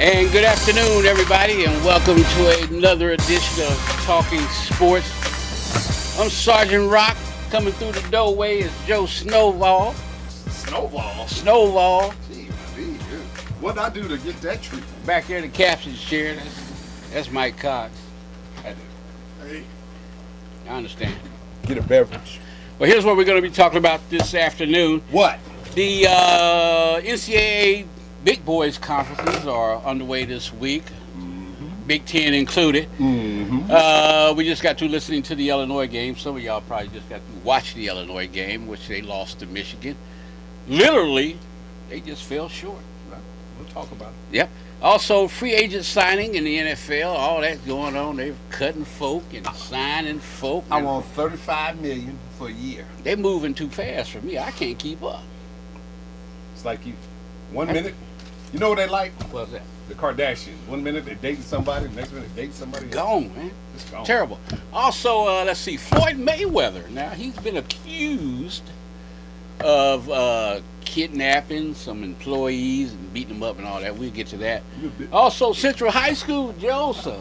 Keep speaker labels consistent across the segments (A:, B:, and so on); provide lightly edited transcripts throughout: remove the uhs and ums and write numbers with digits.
A: And good afternoon, everybody, and welcome to another edition of Talking Sports. I'm Sergeant Rock. Coming through the doorway is Joe Stovall. Stovall.
B: Gee, what did I do to get that treatment?
A: Back here in the captain's chair, that's Mike Cox.
B: Hey.
A: I understand.
B: Get a beverage.
A: Well, here's what we're going to be talking about this afternoon.
B: What?
A: The NCAA Big Boys conferences are underway this week, Big Ten included. We just got through listening to the Illinois game. Some of y'all probably just got to watch the Illinois game, which they lost to Michigan. Literally, they just fell short.
B: We'll talk about it.
A: Yep. Also, free agent signing in the NFL, all that's going on. They're cutting folk and signing folk.
B: I want $35 million for a year.
A: They're moving too fast for me. I can't keep up.
B: It's like you, 1 minute, you know what they like?
A: What's that?
B: The Kardashians. 1 minute they're dating somebody, the next minute they date somebody else.
A: Gone, man.
B: It's gone.
A: Terrible. Also, let's see, Floyd Mayweather. Now, he's been accused of kidnapping some employees and beating them up and all that. We'll get to that. Also, Central High School, Joseph.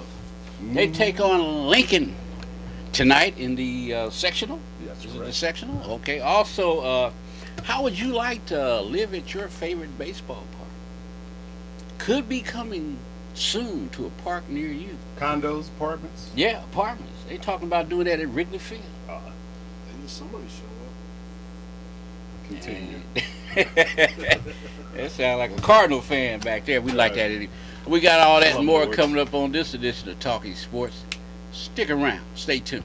A: They take on Lincoln tonight in the sectional.
B: Yes,
A: Is it the sectional? Okay. Also, how would you like to live at your favorite baseball park? Could be coming soon to a park near you.
B: Condos, apartments?
A: Yeah, apartments. They talking about doing that at Wrigley Field.
B: Maybe somebody show up. Continue.
A: That sounds like a Cardinal fan back there. We like that. We got all that and more coming up on this edition of Talking Sports. Stick around. Stay tuned.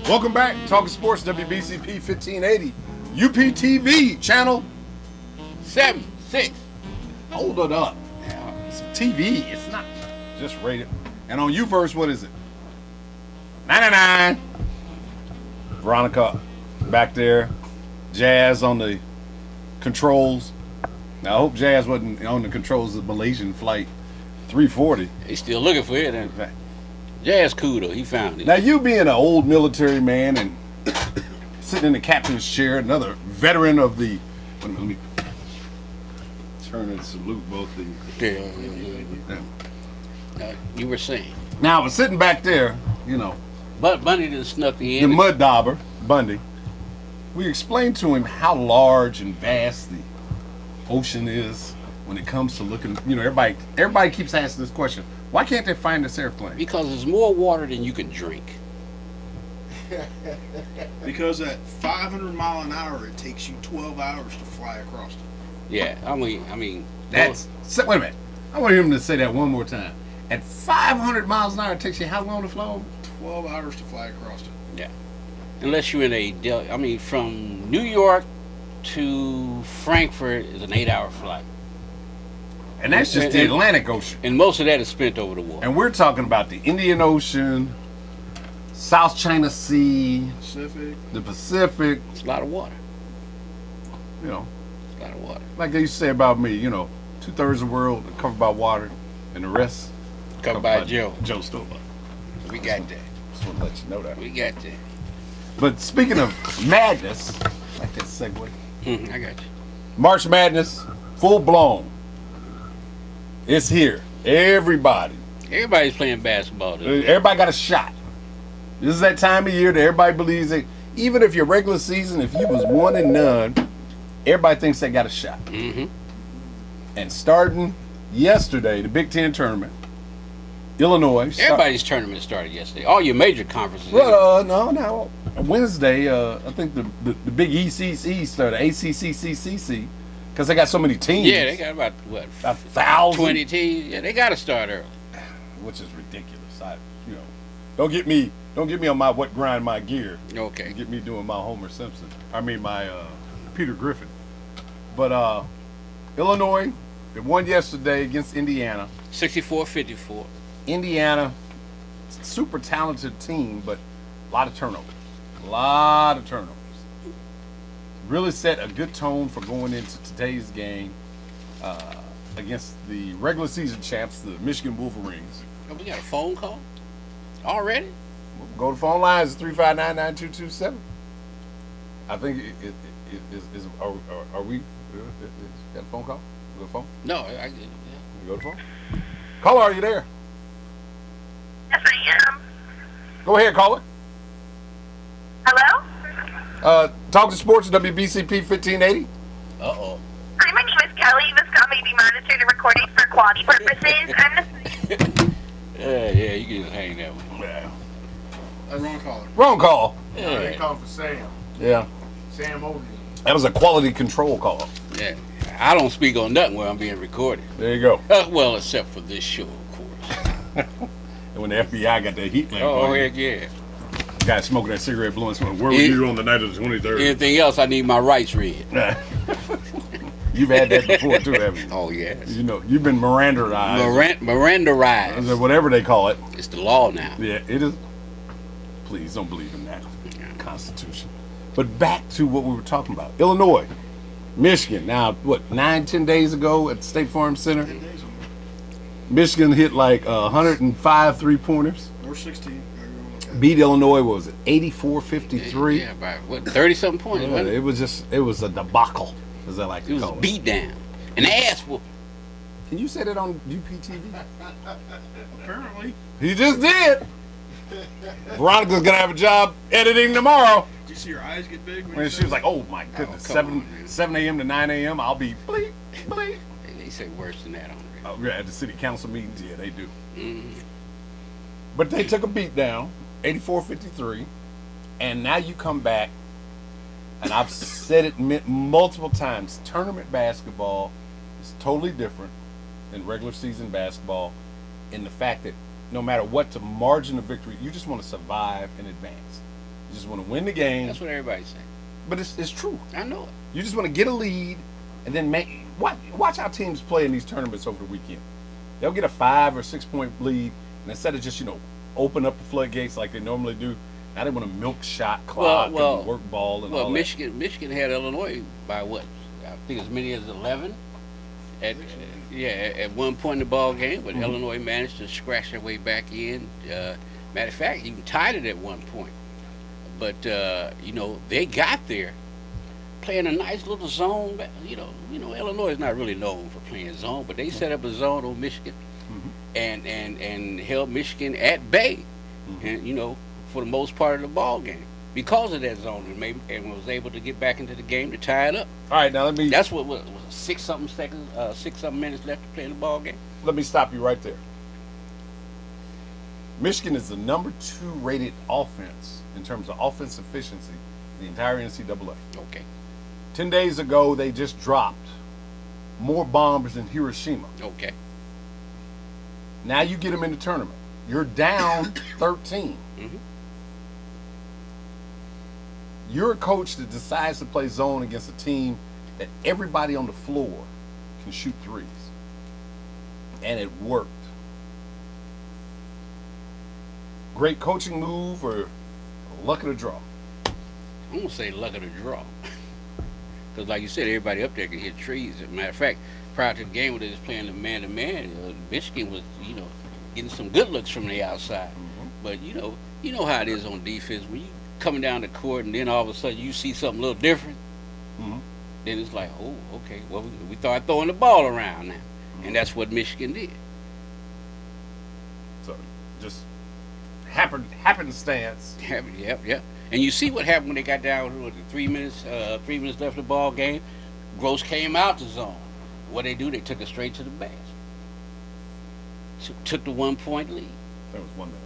B: Welcome back. Talking Sports, WBCP 1580. UPTV channel
A: 7-6.
B: Hold it up. It's TV. It's not just rated. And on UVerse, what is it? 99. Veronica back there. Jazz on the controls. Now, I hope Jazz wasn't on the controls of Malaysian flight 340.
A: They still looking for it. And Jazz cool though. He found it.
B: Now, you being an old military man and sitting in the captain's chair, another veteran of the. Let me turn and salute both the.
A: You were saying.
B: Now, I was sitting back there,
A: But Bundy done snuck in.
B: the mud dauber, Bundy. We explained to him how large and vast the ocean is when it comes to looking. Everybody keeps asking this question. Why can't they find this airplane?
A: Because there's more water than you can drink.
C: Because at 500 mile an hour, it takes you 12 hours to fly across it.
A: Yeah, I mean.
B: Wait a minute. I want him to say that one more time. At 500 miles an hour, it takes you how long to fly?
C: 12 hours to fly across it.
A: Yeah. Unless you're in from New York to Frankfurt is an 8-hour flight.
B: And that's just the Atlantic Ocean.
A: And most of that is spent over the water.
B: And we're talking about the Indian Ocean, South China Sea, the Pacific.
A: It's a lot of water.
B: It's
A: a lot of water.
B: Like they used to say about me, 2/3 of the world are covered by water, and the rest
A: covered by Joe.
B: Joe Stovall.
A: We got that.
B: Just want to let you know that.
A: We got that.
B: But speaking of madness, I like that segue.
A: I got you.
B: March Madness, full blown. It's here. Everybody's
A: playing basketball today.
B: Everybody got a shot. This is that time of year that everybody believes that even if your regular season, if you was 1-0, everybody thinks they got a shot. And starting yesterday, the Big Ten tournament, Illinois.
A: Everybody's tournament started yesterday. All your major conferences.
B: Well, no. Wednesday, I think the big ECC started, ACCCCC, because they got so many teams.
A: Yeah, they got about,
B: 1,000?
A: 20 teams. Yeah, they got to start early.
B: Which is ridiculous. Don't get me on my what grind my gear.
A: Okay.
B: Get me doing my Homer Simpson. My Peter Griffin. But Illinois, they won yesterday against Indiana.
A: 64-54.
B: Indiana, super talented team, but a lot of turnovers. Really set a good tone for going into today's game against the regular season champs, the Michigan Wolverines.
A: Oh, we got a phone call already?
B: Go to phone lines, 359-9227. I think Are we? Got a phone call? You got a phone?
A: No, I
B: You go to the phone. Caller, are you there?
D: Yes, I am.
B: Go ahead, caller.
D: Hello?
B: Talk to Sports WBCP 1580.
A: Uh-oh.
D: Hi, my name is Kelly. This call may be monitored and recorded for quality purposes. I'm
A: Yeah, you can just hang that one.
C: Wrong caller.
B: Wrong call.
E: No, they called for Sam.
B: Yeah.
E: Sam Odin.
B: That was a quality control call.
A: Yeah. I don't speak on nothing where I'm being recorded.
B: There you go.
A: Well, except for this show, of course.
B: And when the FBI got that heat lamp
A: Oh,
B: on,
A: heck yeah.
B: guy smoking that cigarette, blowing smoke. Where were you on the night of the 23rd?
A: Anything else, I need my rights read.
B: You've had that before too, haven't you?
A: Oh, yes.
B: You know, you've been Mirandaized.
A: Mirandaized.
B: Whatever they call it.
A: It's the law now.
B: Yeah, it is. Please don't believe in that Constitution. But back to what we were talking about. Illinois, Michigan. Now, what, 9-10 days ago at the State Farm Center, Michigan hit like 105 3-pointers.
C: Or 16.
B: Beat Illinois, what was it, 84-53?
A: Yeah, about what, 30-something points?
B: Yeah,
A: wasn't
B: it was a debacle, as I like
A: it
B: to
A: was
B: call
A: a
B: it.
A: beat down. An ass whoop.
B: Can you say that on UPTV?
C: Apparently.
B: He just did. Veronica's gonna have a job editing tomorrow.
C: Did you see your eyes get big?
B: When she was like, "Oh my goodness,
A: come
B: 7 a.m. to 9 a.m. I'll be bleep bleep."
A: They say worse than that on the
B: Oh, yeah, at the city council meetings, yeah, they do.
A: Mm-hmm.
B: But they took a beat down, 84-53, and now you come back, and I've said it multiple times. Tournament basketball is totally different than regular season basketball in the fact that no matter what the margin of victory, you just want to survive and advance. You just want to win the game.
A: That's what everybody's saying.
B: But it's true.
A: I know it.
B: You just want to get a lead and then watch how teams play in these tournaments over the weekend. They'll get a 5 or 6 point lead, and instead of just open up the floodgates like they normally do, now they want to milk shot clock and work ball and all
A: Michigan had Illinois by what? I think as many as 11 at one point in the ball game, but Illinois managed to scratch their way back in. Matter of fact, even tied it at one point. But they got there playing a nice little zone. Illinois is not really known for playing zone, but they set up a zone on Michigan and held Michigan at bay, and for the most part of the ball game because of that zone, and was able to get back into the game to tie it up.
B: All right, now let me.
A: That's what was 6-something seconds, 6-something minutes left to play in the ball game.
B: Let me stop you right there. Michigan is the number 2 rated offense in terms of offense efficiency in the entire NCAA.
A: Okay.
B: 10 days ago, they just dropped more bombs than Hiroshima.
A: Okay.
B: Now you get them in the tournament. You're down 13.
A: Mm-hmm.
B: You're a coach that decides to play zone against a team that everybody on the floor can shoot threes. And it worked. Great coaching move or luck of the draw?
A: I'm going to say luck of the draw. Because like you said, everybody up there can hit trees. As a matter of fact, prior to the game when they was playing the man-to-man, Michigan was, getting some good looks from the outside.
B: Mm-hmm.
A: But, you know how it is on defense. When you coming down the court and then all of a sudden you see something a little different, then it's like, oh, okay, well, we start throwing the ball around now. And that's what Michigan did.
B: So, just happenstance.
A: Yep. And you see what happened when they got down to 3 minutes left of the ball game. Gross came out the zone. What they do, they took it straight to the basket. Took the 1 point lead.
B: There was 1 minute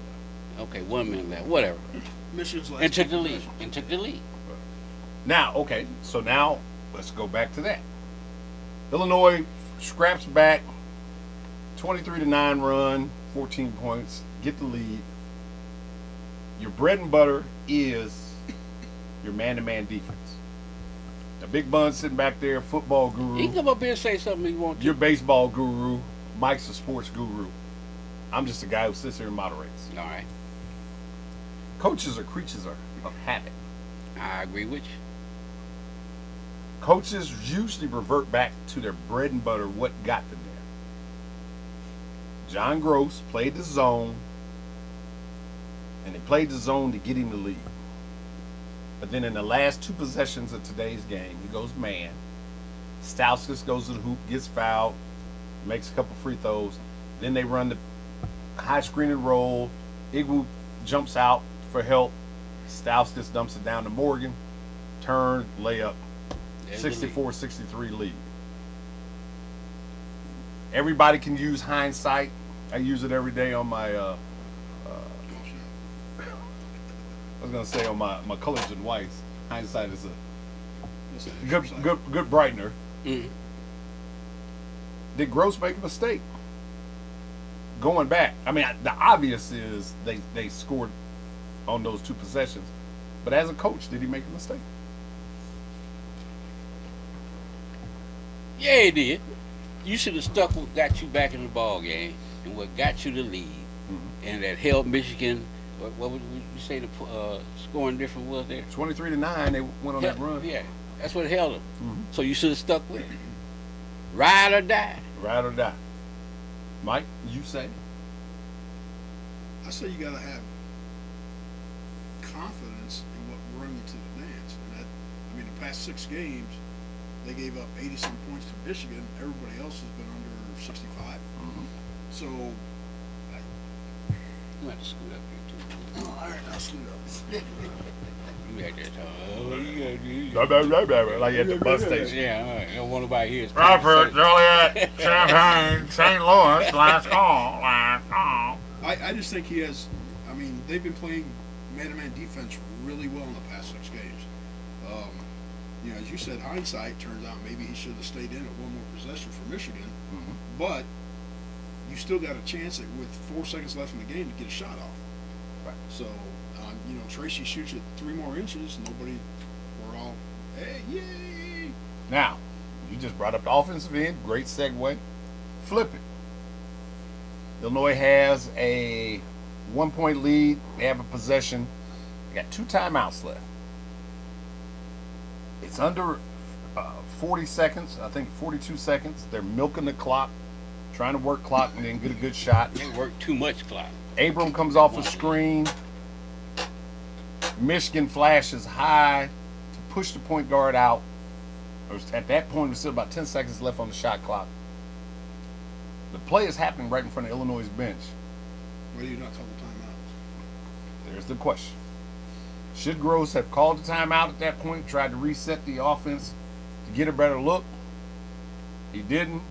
B: left.
A: Okay, 1 minute left, whatever.
C: Michigan's last
A: And took the lead.
B: Now, okay, so now let's go back to that. Illinois scraps back, 23-9 run, 14 points, get the lead. Your bread and butter is your man-to-man defense. The big bun sitting back there, football guru.
A: He can come up here and say something he wants to.
B: Your baseball guru. Mike's a sports guru. I'm just a guy who sits here and moderates.
A: All right.
B: Coaches are creatures of habit.
A: I agree with you.
B: Coaches usually revert back to their bread and butter, what got them there. John Gross played the zone, and they played the zone to get him the lead. But then in the last 2 possessions of today's game, he goes man. Stauskas goes to the hoop, gets fouled, makes a couple free throws. Then they run the high screen and roll. Igwu jumps out for help. Stauskas dumps it down to Morgan. Turn, layup. 64-63 lead. Everybody can use hindsight. I use it every day on my I was gonna say on my colors and whites. Hindsight is a good brightener.
A: Mm-hmm.
B: Did Gross make a mistake? Going back, I mean, the obvious is they scored on those 2 possessions. But as a coach, did he make a mistake?
A: Yeah, he did. You should have stuck what got you back in the ball game and what got you the lead, and that held Michigan. What would you say the scoring difference was there?
B: 23-9, they went on that run.
A: Yeah, that's what held them. So you should have stuck with it. Ride or die.
B: Ride or die. Mike, you say?
C: I say you got to have confidence in what brought you to the dance. And that, I mean, the past 6 games, they gave up 80-some points to Michigan. Everybody else has been under 65. So,
A: You have to scoot up here too.
C: all right, I'll scoot up.
A: You had that oh, you gotta do.
B: Like at the bus station.
A: Yeah, all right. Don't want nobody here.
E: Rockford, Joliet, Champaign, St. Louis, last call, last call.
C: I just think he has. I mean, they've been playing man-to-man defense really well in the past 6 games. You know, as you said, hindsight turns out maybe he should have stayed in at 1 more possession for Michigan. But you still got a chance at, with 4 seconds left in the game to get a shot off.
B: Right.
C: So, you know, Tracy shoots it 3 more inches. We're all, hey, yay!
B: Now, you just brought up the offensive end. Great segue. Flip it. Illinois has a 1-point lead. They have a possession. They got 2 timeouts left. It's under 40 seconds. I think 42 seconds. They're milking the clock, trying to work clock and then get a good shot.
A: They work too much clock.
B: Abram comes off a screen. Michigan flashes high to push the point guard out. At that point, there's still about 10 seconds left on the shot clock. The play is happening right in front of Illinois' bench.
C: Why do you not call the timeout?
B: There's the question. Should Gross have called the timeout at that point, tried to reset the offense to get a better look? He didn't.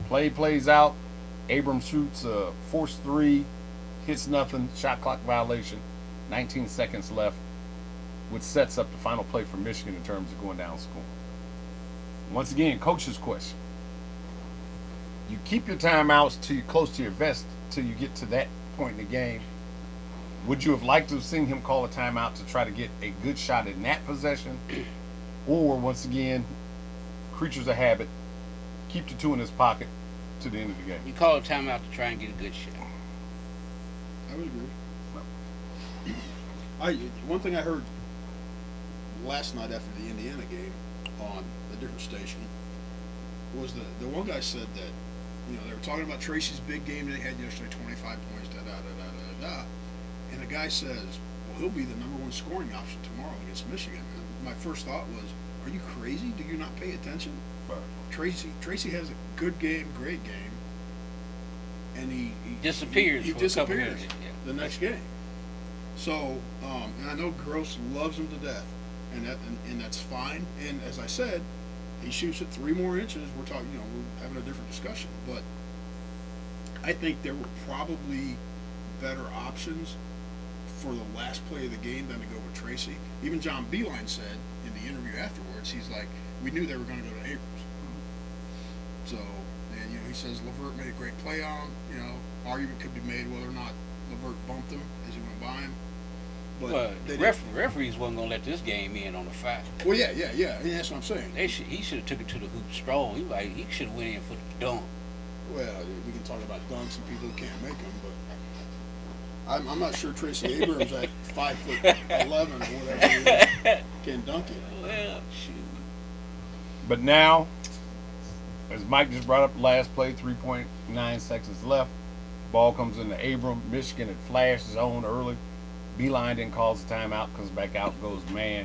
B: Play plays out. Abram shoots a forced 3, hits nothing, shot clock violation. 19 seconds left, which sets up the final play for Michigan in terms of going down scoring. Once again, coach's question. You keep your timeouts till you're close to your vest till you get to that point in the game. Would you have liked to have seen him call a timeout to try to get a good shot in that possession? Or, once again, creatures of habit, keep the 2 in his pocket to the end of the game?
A: You call a timeout to try and get a good shot.
C: I would agree. One thing I heard last night after the Indiana game on a different station was the one guy said that, you know, they were talking about Tracy's big game that he had yesterday, 25 points, da-da-da-da-da-da. And the guy says, well, he'll be the #1 scoring option tomorrow against Michigan. And my first thought was, are you crazy? Do you not pay attention? Tracy has a good game, great game, and he
A: disappears.
C: He
A: for a couple
C: disappears
A: minutes. Yeah.
C: the next game. So, and I know Gross loves him to death, and that's fine. And as I said, he shoots it 3 more inches. We're talking, you know, we're having a different discussion. But I think there were probably better options for the last play of the game than to go with Tracy. Even John Beilein said in the interview afterwards, he's like, we knew they were going to go to Abrams. So, and you know, he says LeVert made a great play on him. You know, argument could be made whether or not LeVert bumped him as he went by him.
A: But the referees wasn't going to let this game in on the foul.
C: Well, yeah, that's what I'm saying.
A: He should have took it to the hoop strong. He should have went in for the dunk.
C: Well, we can talk about dunks and people who can't make them, but I'm not sure Tracy Abrams at 5'11" or whatever he is, can dunk it.
A: Well, shoot.
B: But now, as Mike just brought up, the last play, 3.9 seconds left. Ball comes into Abram. Michigan had flashed zone early. Beilein then calls the timeout, comes back out, goes man.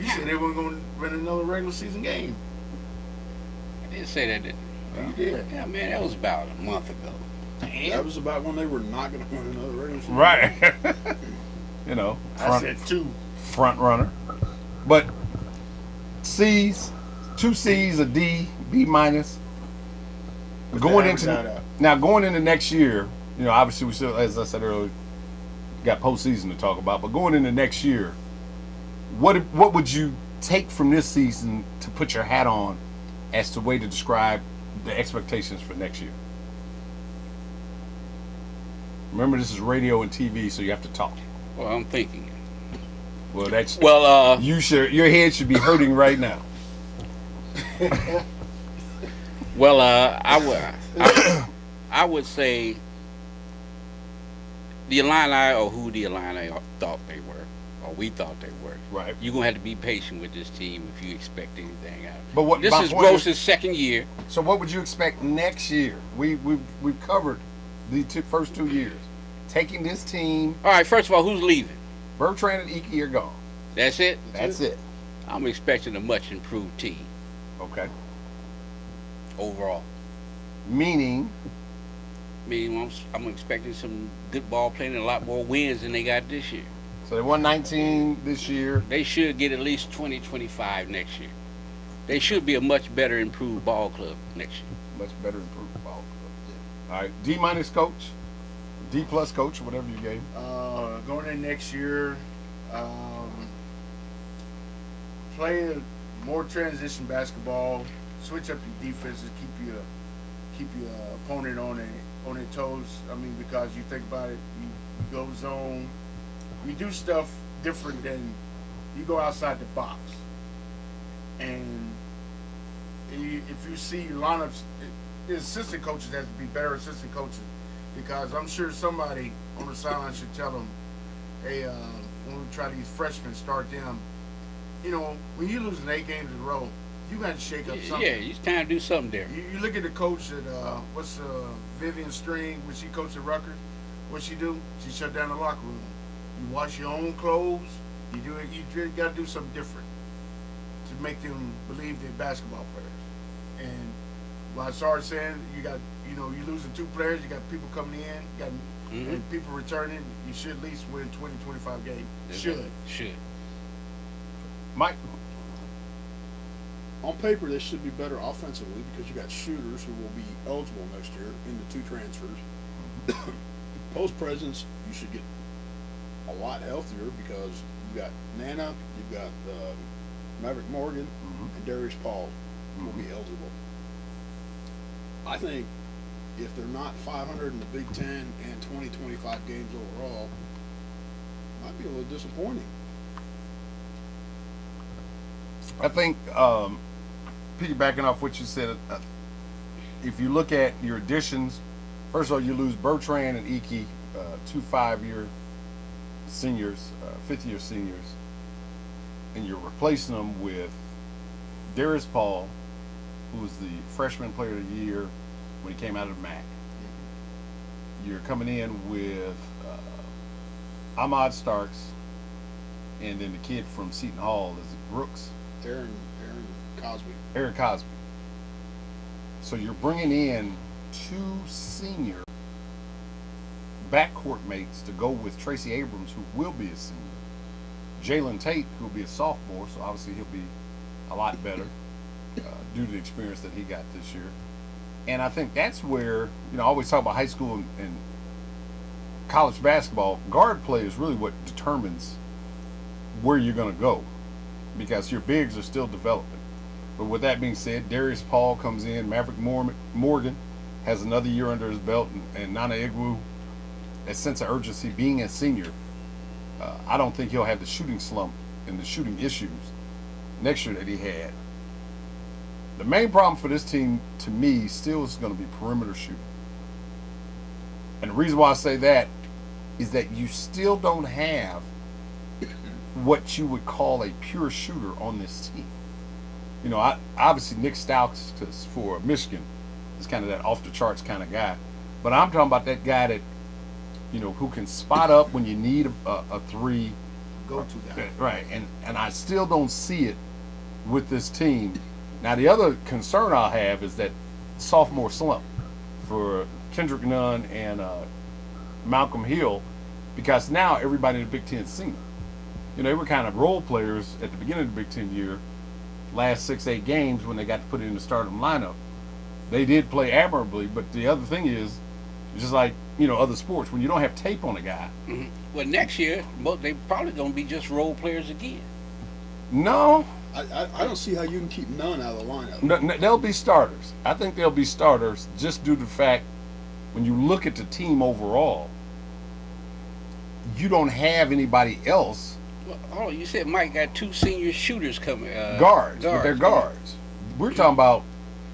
E: You said they weren't going to win another regular season game.
A: I didn't say that, did
E: You did.
A: Yeah, man, that was about a month ago.
C: That was about when they were not going to win another regular season.
B: Right. You know,
E: I said 2.
B: front runner. But C's, 2 C's, a D, B minus. Going into next year, you know, obviously we still, as I said earlier, got postseason to talk about. But going into next year, what would you take from this season to put your hat on as the way to describe the expectations for next year? Remember, this is radio and TV, so you have to talk.
A: Well, I'm thinking.
B: Well, that's your head should be hurting right now.
A: Well, I would say the Illini, or who the Illini thought they were, or we thought they were.
B: Right.
A: You're gonna have to be patient with this team if you expect anything out of it.
B: But what
A: This is Gross's second year.
B: So what would you expect next year? We've covered the first 2 years. Taking this team,
A: All right. First of all, who's leaving?
B: Bertrand and Ike are gone.
A: That's it.
B: That's it.
A: I'm expecting a much improved team
B: Okay.
A: overall.
B: Meaning,
A: I'm expecting some good ball playing and a lot more wins than they got this year.
B: so they won 19 this year.
A: They should get at least 20, 25 next year. They should be a much better improved ball club next year.
B: Much better improved ball. All right. D minus coach, D plus coach, whatever you gave.
E: Going in next year, play more transition basketball. Switch up your defenses. Keep your opponent on their toes. I mean, because you think about it, you go zone. You do stuff different than you go outside the box. And if you see your lineups, the assistant coaches have to be better assistant coaches, because I'm sure somebody on the sideline should tell them, hey, when we try these freshmen, start them. You know, when you losing 8 games in a row, you got to shake up something.
A: Yeah, it's time to do something different.
E: You look at the coach at Vivian String, when she coached at Rutgers. What she do? She shut down the locker room. You wash your own clothes. You do it. You got to do something different to make them believe they're basketball players. And like Sarge saying, you're losing 2 players. You got people coming in. You got and people returning. You should at least win 20, 25 games. Should.
B: Mike.
C: On paper, they should be better offensively because you got shooters who will be eligible next year in the 2 transfers. Post presence, you should get a lot healthier because you got Nana, you've got Maverick Morgan, and Darius Paul will be eligible. I think if they're not 500 in the Big Ten and 20, 25 games overall, might be a little disappointing.
B: I think, piggybacking off what you said, if you look at your additions, first of all, you lose Bertrand and Ike, 2 5-year seniors, 5th-year seniors, and you're replacing them with Darius Paul, who was the freshman player of the year when he came out of the MAC. You're coming in with Ahmad Starks, and then the kid from Seton Hall, is it Brooks? Aaron Cosby. So you're bringing in 2 senior backcourt mates to go with Tracy Abrams, who will be a senior. Jalen Tate, who will be a sophomore, so obviously he'll be a lot better due to the experience that he got this year. And I think that's where, I always talk about high school and college basketball. Guard play is really what determines where you're going to go, because your bigs are still developing. But with that being said, Darius Paul comes in, Maverick Morgan has another year under his belt, and Nana Igwu, a sense of urgency, being a senior. I don't think he'll have the shooting slump and the shooting issues next year that he had. The main problem for this team, to me, still is going to be perimeter shooting. And the reason why I say that is that you still don't have what you would call a pure shooter on this team. Obviously Nick Stauskas for Michigan is kind of that off-the-charts kind of guy. But I'm talking about that guy that, who can spot up when you need a 3,
C: go-to guy.
B: Right, and I still don't see it with this team. Now, the other concern I'll have is that sophomore slump for Kendrick Nunn and Malcolm Hill, because now everybody in the Big Ten is senior. You know, they were kind of role players at the beginning of the Big Ten year, last 6-8 games when they got to put it in the starting lineup. They did play admirably, but the other thing is, just like, you know, other sports, when you don't have tape on a guy.
A: Mm-hmm. Well, next year, they probably going to be just role players again.
B: No.
C: I don't see how you can keep none out of the lineup.
B: No, they'll be starters. I think they'll be starters just due to the fact when you look at the team overall, you don't have anybody else.
A: Well, you said Mike got 2 senior shooters coming.
B: Guards, but they're guards. We're talking about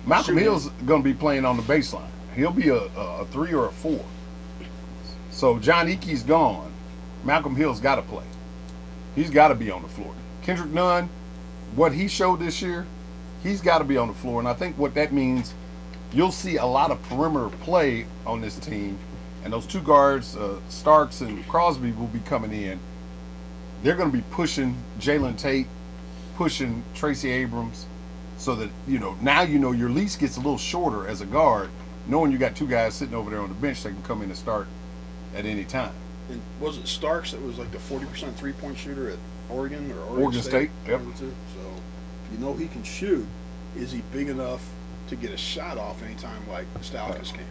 B: Malcolm
C: Shooting.
B: Hill's going to be playing on the baseline. He'll be a 3 or a 4. So John Eakey's gone. Malcolm Hill's got to play. He's got to be on the floor. Kendrick Nunn, what he showed this year, he's got to be on the floor. And I think what that means, you'll see a lot of perimeter play on this team. And those 2 guards, Starks and Crosby, will be coming in. They're going to be pushing Jalen Tate, pushing Tracy Abrams, so that, you know, now you know your lease gets a little shorter as a guard, knowing you got 2 guys sitting over there on the bench that can come in and start at any time.
C: And was it Starks that was like the 40% three-point shooter at Oregon or
B: Oregon State, yep.
C: So you know he can shoot. Is he big enough to get a shot off anytime like Stalkis can?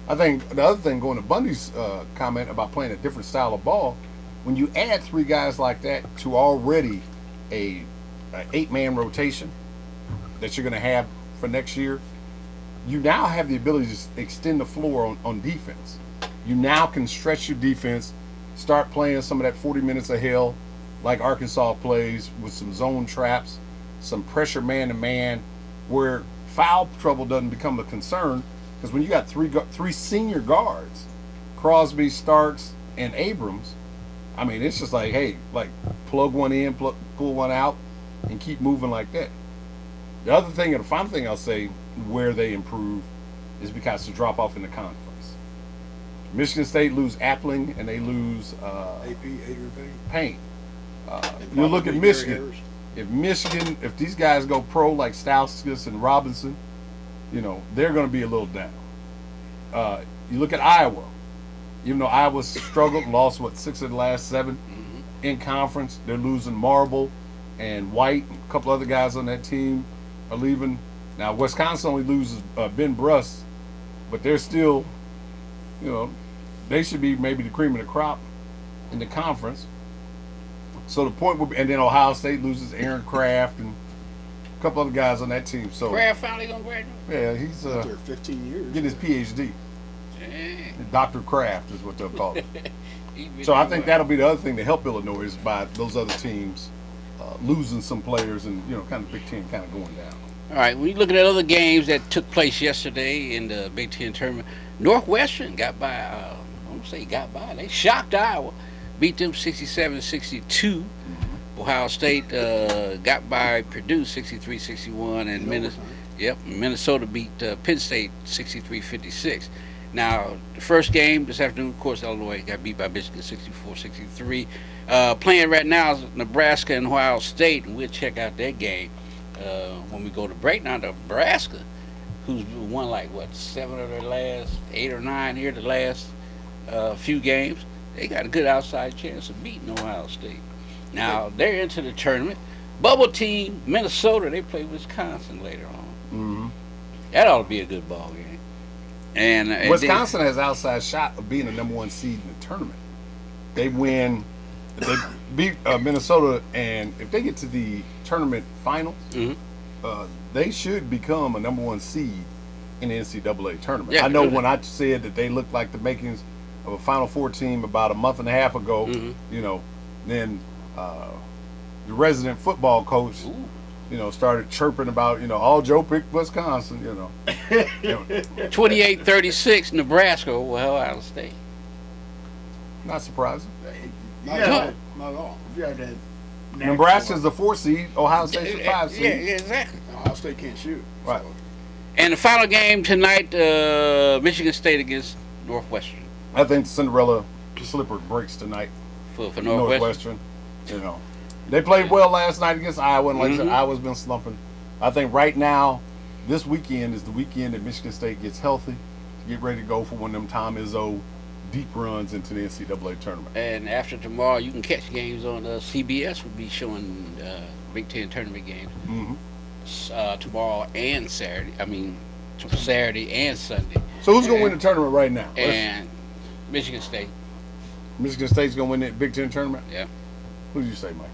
B: I think the other thing, going to Bundy's comment about playing a different style of ball, when you add 3 guys like that to already a 8-man rotation that you're going to have for next year, you now have the ability to extend the floor on defense. You now can stretch your defense, start playing some of that 40 minutes of hell like Arkansas plays with some zone traps, some pressure man-to-man, where foul trouble doesn't become a concern, because when you got 3 senior guards, Crosby, Starks, and Abrams, I mean, it's just like, hey, like plug one in, pull one out, and keep moving like that. The other thing, and the final thing I'll say, where they improve is because the drop off in the conference. Michigan State lose Appling and they lose
C: AP, Adrian
B: Payne.
C: Payne.
B: You look at
C: Gary
B: Michigan.
C: Harris.
B: If these guys go pro like Stauskas and Robinson, you know, they're going to be a little down. You look at Iowa. Even though Iowa struggled, lost 6 of the last 7 in conference, they're losing Marble and White, and a couple other guys on that team are leaving. Now Wisconsin only loses Ben Bruss, but they're still, you know, they should be maybe the cream of the crop in the conference. So the point would be, and then Ohio State loses Aaron Kraft and a couple other guys on that team. So
A: Kraft finally gonna graduate.
B: Yeah, he's
C: After 15 years.
B: getting his PhD.
A: Yeah.
B: Dr. Kraft is what they'll call it. So I think that'll be the other thing to help Illinois is by those other teams losing some players and, you know, kind of Big Ten kind of going down.
A: All right, when you look at other games that took place yesterday in the Big Ten tournament, Northwestern got by, I won't say got by, they shocked Iowa, beat them 67-62. Ohio State got by Purdue 63-61, and Minnesota beat Penn State 63-56. Now, the first game this afternoon, of course, Illinois got beat by Michigan 64-63. Playing right now is Nebraska and Ohio State, and we'll check out that game when we go to break. Now, Nebraska, who's won like, 7 of their last 8 or 9 here, the last few games, they got a good outside chance of beating Ohio State. Now, they're into the tournament. Bubble team, Minnesota, they play Wisconsin later on.
B: Mm-hmm.
A: That ought to be a good ball game. And
B: Wisconsin has outside shot of being the number 1 seed in the tournament. They win, they beat Minnesota, and if they get to the tournament finals, they should become a number 1 seed in the NCAA tournament.
A: Yeah,
B: I know when I said that they looked like the makings of a Final Four team about a month and a half ago, you know, then the resident football coach, you know, started chirping about, you know, all Joe picked Wisconsin, you know.
A: 28-36, Nebraska over Ohio State.
B: Not surprising.
C: Not
E: Yeah.
C: at all.
E: Yeah, that.
B: Nebraska's the 4 seed, Ohio State's the 5 seed.
A: Yeah, exactly.
C: Ohio State can't shoot.
B: Right.
C: So,
A: And the final game tonight, Michigan State against Northwestern
B: I think Cinderella slipper breaks tonight.
A: for Northwestern.
B: Northwestern. You know, they played well last night against Iowa, and like I said,
A: Mhm.
B: Iowa's been slumping. I think right now, this weekend is the weekend that Michigan State gets healthy to get ready to go for one of them Tom Izzo deep runs into the NCAA tournament.
A: And after tomorrow, you can catch games on CBS. Will be showing Big Ten tournament games tomorrow and Saturday. I mean, Saturday and Sunday.
B: So who's going to win the tournament right now?
A: And Michigan State.
B: Michigan State's going to win the Big Ten tournament?
A: Yeah.
B: Who do you say, Mike?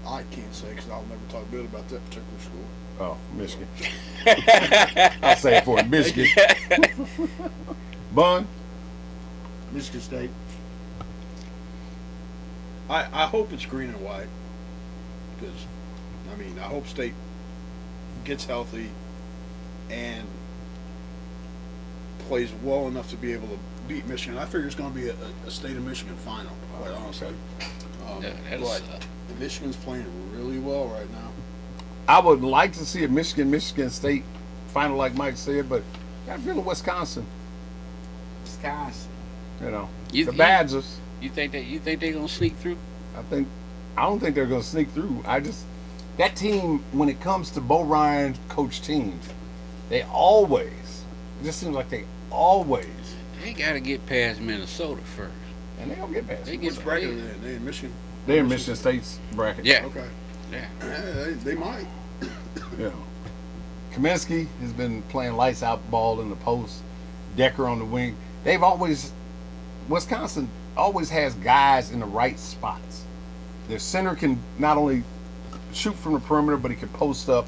C: I can't say because I'll never talk good about that particular school.
B: Oh, Michigan. I'll say it for it, Michigan. Bun?
C: Michigan State. I hope it's green and white because, I mean, I hope State gets healthy and plays well enough to be able to beat Michigan. I figure it's going to be a State of Michigan final, quite honestly. But Michigan's playing really well right now.
B: I would like to see a Michigan State final, like Mike said, but I got a feeling Wisconsin. You know, the Badgers.
A: You think they're gonna sneak through?
B: I don't think they're gonna sneak through. That team, when it comes to Bo Ryan coach teams, it just seems like they always.
A: They gotta get past Minnesota first.
B: And they don't get past.
A: They
C: Which
A: get
C: bracket are they in? They in Michigan?
B: They're in Michigan State's bracket.
A: Yeah.
C: Okay.
A: Yeah.
C: They might.
B: Yeah. Kaminsky has been playing lights out ball in the post. Decker on the wing. Wisconsin always has guys in the right spots. Their center can not only shoot from the perimeter, but he can post up.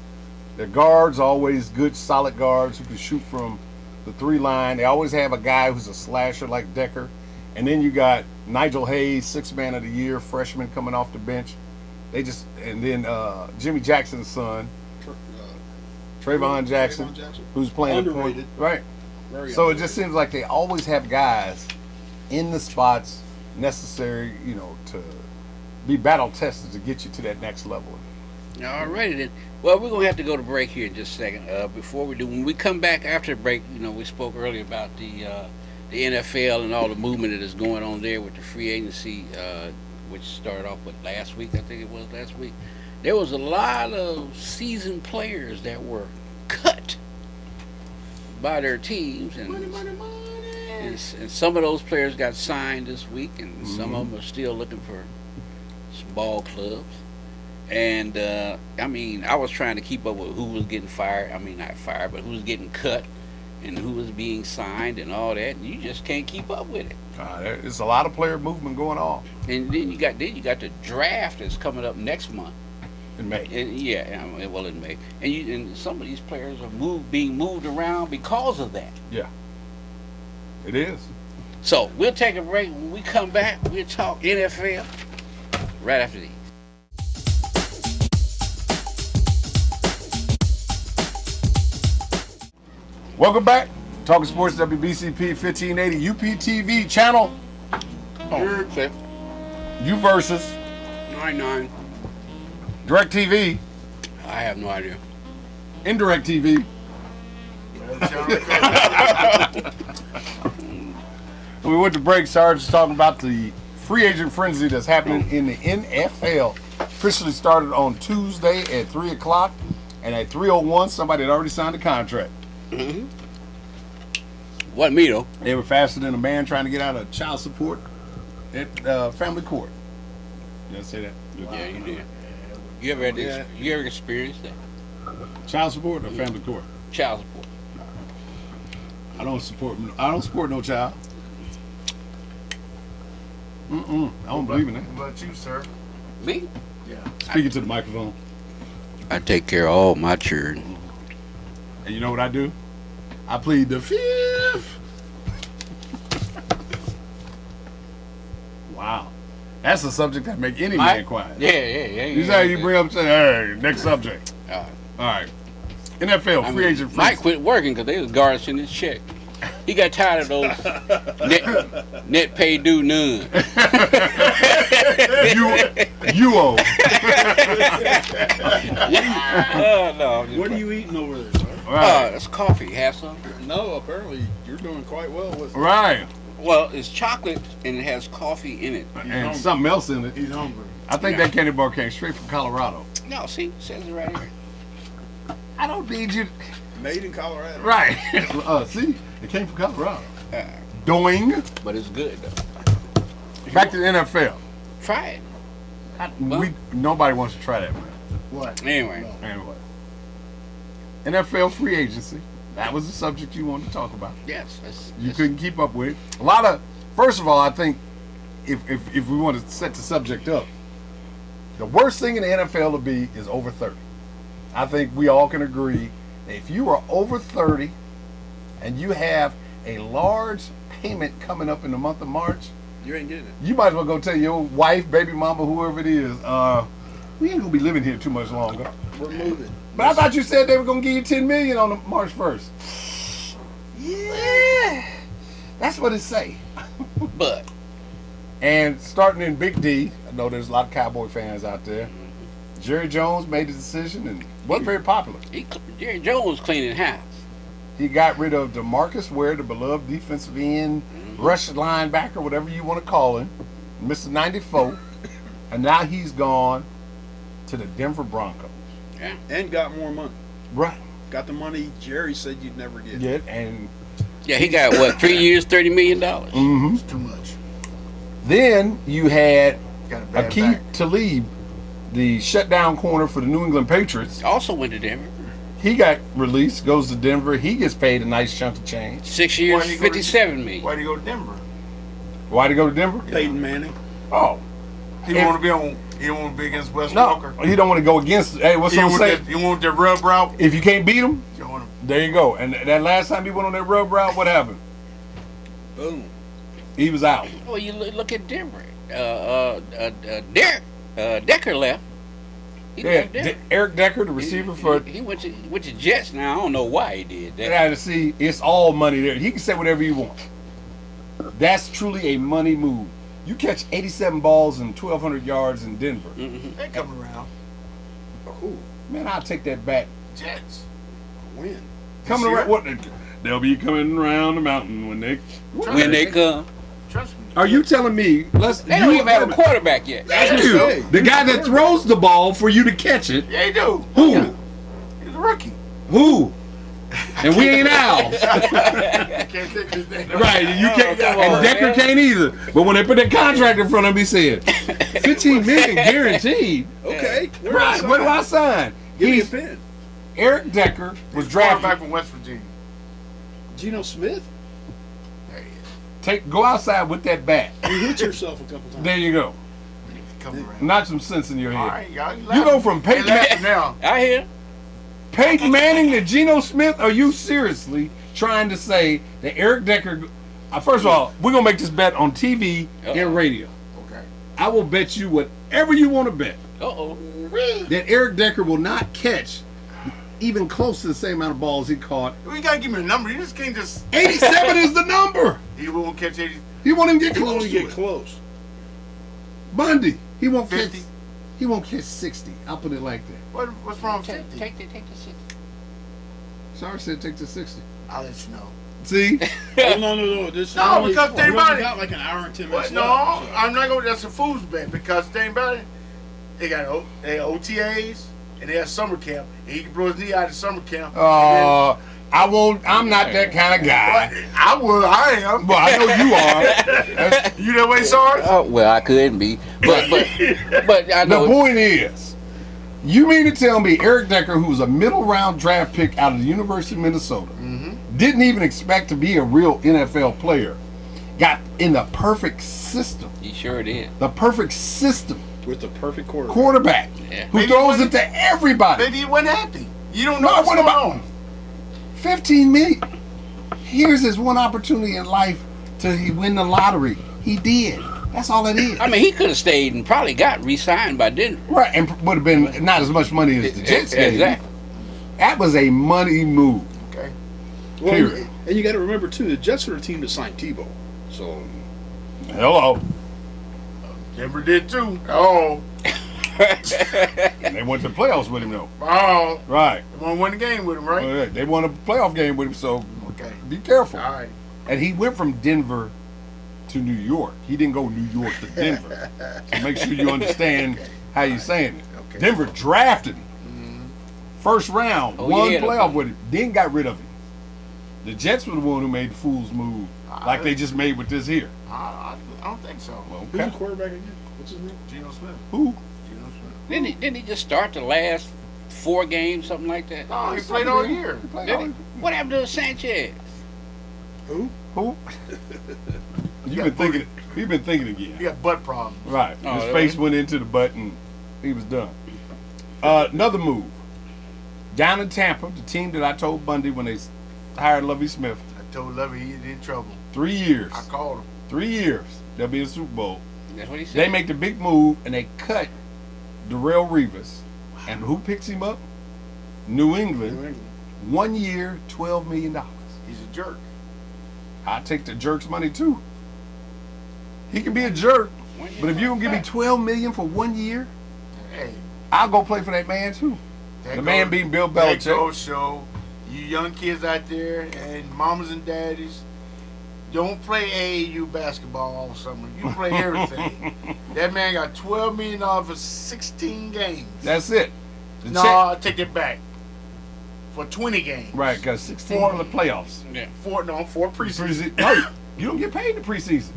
B: Their guards always good, solid guards who can shoot from the 3 line. They always have a guy who's a slasher like Decker. And then you got Nigel Hayes, 6th man of the year, freshman coming off the bench. And then Jimmy Jackson's son, Trayvon Jackson, who's playing the point.
C: Underrated.
B: Right.
C: Very
B: So it
C: underrated.
B: just seems like they always have guys in the spots necessary, to be battle tested to get you to that next level.
A: All righty then. Well, we're gonna have to go to break here in just a second. Before we do, when we come back after the break, we spoke earlier about the NFL and all the movement that is going on there with the free agency, which started off with last week. I think it was last week. There was a lot of seasoned players that were cut by their teams, and some of those players got signed this week, and some of them are still looking for some ball clubs. And I was trying to keep up with who was getting fired. I mean, not fired, but who was getting cut, and who was being signed, and all that. And you just can't keep up with it.
B: There's a lot of player movement going on
A: And then you got the draft that's coming up next month.
B: in May.
A: And, in May. And some of these players are being moved around because of that.
B: Yeah, it is.
A: So we'll take a break. When we come back, we'll talk NFL right after these.
B: Welcome back. Talking Sports WBCP 1580 UPTV channel.
A: Okay.
B: U versus
A: 99.
B: Direct TV,
A: I have no idea.
B: Indirect TV. We went to break. Sarge was talking about the free agent frenzy that's happening in the NFL. Officially started on Tuesday at 3 o'clock, and at 3:01, somebody had already signed a contract.
A: Mm-hmm. Wasn't me though.
B: They were faster than a man trying to get out of child support at family court. Did I say that?
A: Yeah, you did. You ever experienced that?
B: Child support or family court?
A: Child support.
B: I don't support no child. I don't believe in that.
E: What about you, sir?
A: Me?
E: Yeah.
B: Speaking to the microphone.
A: I take care of all my children.
B: And you know what I do? I plead the fifth. Wow. That's a subject that make any man quiet.
A: Yeah.
B: You say you bring up, hey, next subject.
A: All
B: right. NFL, free agent free.
A: Mike quit working because they was garnishing his check. He got tired of those net pay do none.
B: You owe.
A: No.
C: What are you eating over there, sir?
B: Right.
A: It's coffee. Have some?
C: No, apparently you're doing quite well with it.
B: Right.
A: Well, it's chocolate and it has coffee in it.
B: And
E: hungry.
B: something else in it.
E: He's hungry.
B: I think that candy bar came straight from Colorado.
A: No, see, it says it right here.
B: I don't need you.
C: Made in Colorado.
B: Right. See, it came from Colorado.
A: Uh,
B: Doing.
A: but it's good though.
B: Back to the NFL.
A: Try it.
B: Nobody wants to try that, man.
E: What?
A: Anyway,
B: Anyway. NFL free agency. That was the subject you wanted to talk about.
A: yes,
B: You couldn't keep up with it. First of all, I think if we want to set the subject up, the worst thing in the NFL to be is over 30. I think we all can agree that if you are over 30 and you have a large payment coming up in the month of March,
C: You ain't getting it.
B: you might as well go tell your wife, baby mama, whoever it is, we ain't gonna be living here too much longer.
C: We're moving.
B: But I thought you said they were gonna give you $10 million on the March 1st. Yeah, that's what it say.
A: But
B: And starting in Big D, I know there's a lot of Cowboy fans out there. Jerry Jones made the decision and wasn't very popular.
A: Jerry Jones was cleaning house.
B: He got rid of DeMarcus Ware, the beloved defensive end, rush linebacker, whatever you want to call him, Mr. 94, and now he's gone to the Denver Broncos.
A: Yeah.
C: And got more money.
B: Right.
C: Got the money Jerry said you'd never get.
B: Yeah, and
A: Yeah, he got what, 3 years, $30 million.
B: mhm.
E: Too much.
B: Then you had
E: Got a bad
B: Akeem
E: back.
B: Talib, the shutdown corner for the New England Patriots.
A: Also went to Denver.
B: He got released, goes to Denver. He gets paid a nice chunk of change.
A: 6 years,
E: Why'd he go to-
A: $57 million.
E: Why'd he go to Denver?
B: Why'd he go to Denver?
C: Peyton Manning.
B: Oh,
E: He
B: If-
E: want to be on. He don't want to be against Wes
B: no,
E: Walker.
B: he don't want to go against. Hey, what's
E: He
B: I'm
E: want
B: saying?
E: that. He want that rub route.
B: If you can't beat him,
E: You want him.
B: there you go. And that last time he went on that rub route, what happened?
C: Boom.
B: He was out.
A: Well, you look at Denver. Decker left. He
B: Yeah,
A: left Denver.
B: Eric Decker, the receiver for.
A: He went to Jets. Now I don't know why he did that.
B: Yeah, to see, it's all money there. He can say whatever he wants. That's truly a money move. You catch 87 balls and 1,200 yards in Denver.
A: Mhm.
E: They coming around.
C: Who?
B: Man, I'll take that back.
E: Jets.
C: Win.
B: Coming
E: This
B: around, what? They'll be coming around the mountain when they.
A: When they come,
E: Trust me.
B: Are you telling me?
A: they don't even have a quarterback yet.
B: Thank
C: That's
B: you.
C: what I'm saying.
B: The guy that throws the ball for you to catch it.
E: Yeah, he do.
B: Who?
E: He's a rookie.
B: Who? And we ain't owls.
E: I can't think of his name.
B: Right, you can't,
A: come
B: and
A: on,
B: Decker
A: man.
B: can't either. But when they put that contract in front of him, he said, $15 million guaranteed.
C: Okay. Where
B: Right,
C: do
B: what do I sign?
C: Give me a
B: He's,
C: pen.
B: Eric Decker was
E: Quarterback
B: drafted.
E: from West Virginia.
C: Geno Smith.
E: There he is.
B: Go outside with that bat.
C: You hit yourself a couple times.
B: There you go.
E: Coming around.
B: Knock some sense in your
E: All
B: head.
E: right, y'all.
B: You go from
E: They
B: Peyton,
E: laughing now.
A: I hear.
B: Peyton Manning to Geno Smith. Are you seriously trying to say that Eric Decker? First of all, we're gonna make this bet on TV and radio.
E: Okay.
B: I will bet you whatever you want to bet
A: Uh-oh.
B: that Eric Decker will not catch even close to the same amount of balls he caught.
E: You gotta give me a number. You just can't just.
B: 87 is the number.
E: He won't catch 80.
B: He won't even get
C: You
B: close
C: only
B: to
C: get
B: it.
C: close.
B: Bundy, he won't
E: 50.
B: catch. He won't catch 60. I'll put it like that.
E: What's wrong with
A: Take
E: 50?
A: the 6.
B: Sorry, said take to 60.
E: I'll let you know.
B: See,
C: Oh, no. This
E: No,
C: only,
E: because
C: we
E: think
C: only
E: about it.
C: got like an hour and 10 minutes
E: But no,
C: left. so-
E: I'm not going to. That's a fool's bet because think about it. They got OTAs and they have summer camp. And he can blow his knee out at summer camp.
B: I won't. I'm not that kind of guy.
E: I would. I am.
B: Well, I know you are.
E: You that way, Sarge?
A: Oh well, I couldn't be, but I
B: The
A: know.
B: point is, you mean to tell me Eric Decker, who was a middle round draft pick out of the University of Minnesota, didn't even expect to be a real NFL player, got in the perfect system,
A: He sure did.
B: the perfect system
C: With the perfect quarterback.
B: quarterback
A: Yeah.
B: who
E: Maybe
B: throws
E: he
B: it to everybody.
E: Maybe he wasn't happy. You don't know
B: No,
E: what's
B: what
E: going
B: about
E: on.
B: 15 million? Here's his one opportunity in life to win the lottery. He did. That's all it is.
A: I mean, he could have stayed and probably got re-signed by Denver.
B: Right, and would have been not as much money as the Jets gave.
A: Exactly.
B: That was a money move.
E: Okay.
C: Well,
B: Period.
C: and you got to remember, too, the Jets are the team that signed Tebow. So,
B: Hello.
E: Denver did too. Oh.
B: And they went to the playoffs with him, though.
E: Oh.
B: Right.
E: They won't win the game with him, right?
B: Well, they won a playoff game with him, so
E: Okay.
B: be careful.
E: All right.
B: And he went from Denver to New York. He didn't go New York to Denver. So make sure you understand how you're saying it.
E: Okay.
B: Denver drafted him. First round, one
A: yeah,
B: playoff with him, then got rid of him. The Jets were the one who made the fool's move, like they just made with this here.
E: I don't think so.
C: Who's the quarterback again? What's his name?
E: Geno Smith.
B: Who?
E: Geno Smith.
A: Didn't he just start the last 4 games, something like that?
E: No, he played all year.
A: Did he? What happened to Sanchez?
C: Who?
B: Who? You've been thinking again.
E: He got butt problems.
B: Right.
A: Oh,
B: His
A: really?
B: face went into the butt and he was done. Another move. Down in Tampa, the team that I told Bundy when they hired Lovie Smith,
E: I told Lovey he's in trouble.
B: 3 years.
E: I called him.
B: 3 years. They'll be in the Super Bowl.
A: That's what he said.
B: They make the big move and they cut Darrelle Revis. And who picks him up? New England.
C: New England.
B: 1 year, $12 million.
E: He's a jerk.
B: I take the jerk's money too. He can be a jerk, but if you can give me $12 million for 1 year,
E: Hey,
B: I'll go play for that man too.
E: that
B: The man
E: goes-
B: being Bill
E: that
B: Belichick.
E: goes show you young kids out there and mamas and daddies, don't play AAU basketball all summer. You play everything. That man got $12 million for 16 games.
B: That's it. The
E: No,
B: check-
E: I take it back. For 20 games.
B: right, because 16 for the playoffs.
A: Yeah.
E: Four preseason.
B: No, you don't get paid in the preseason.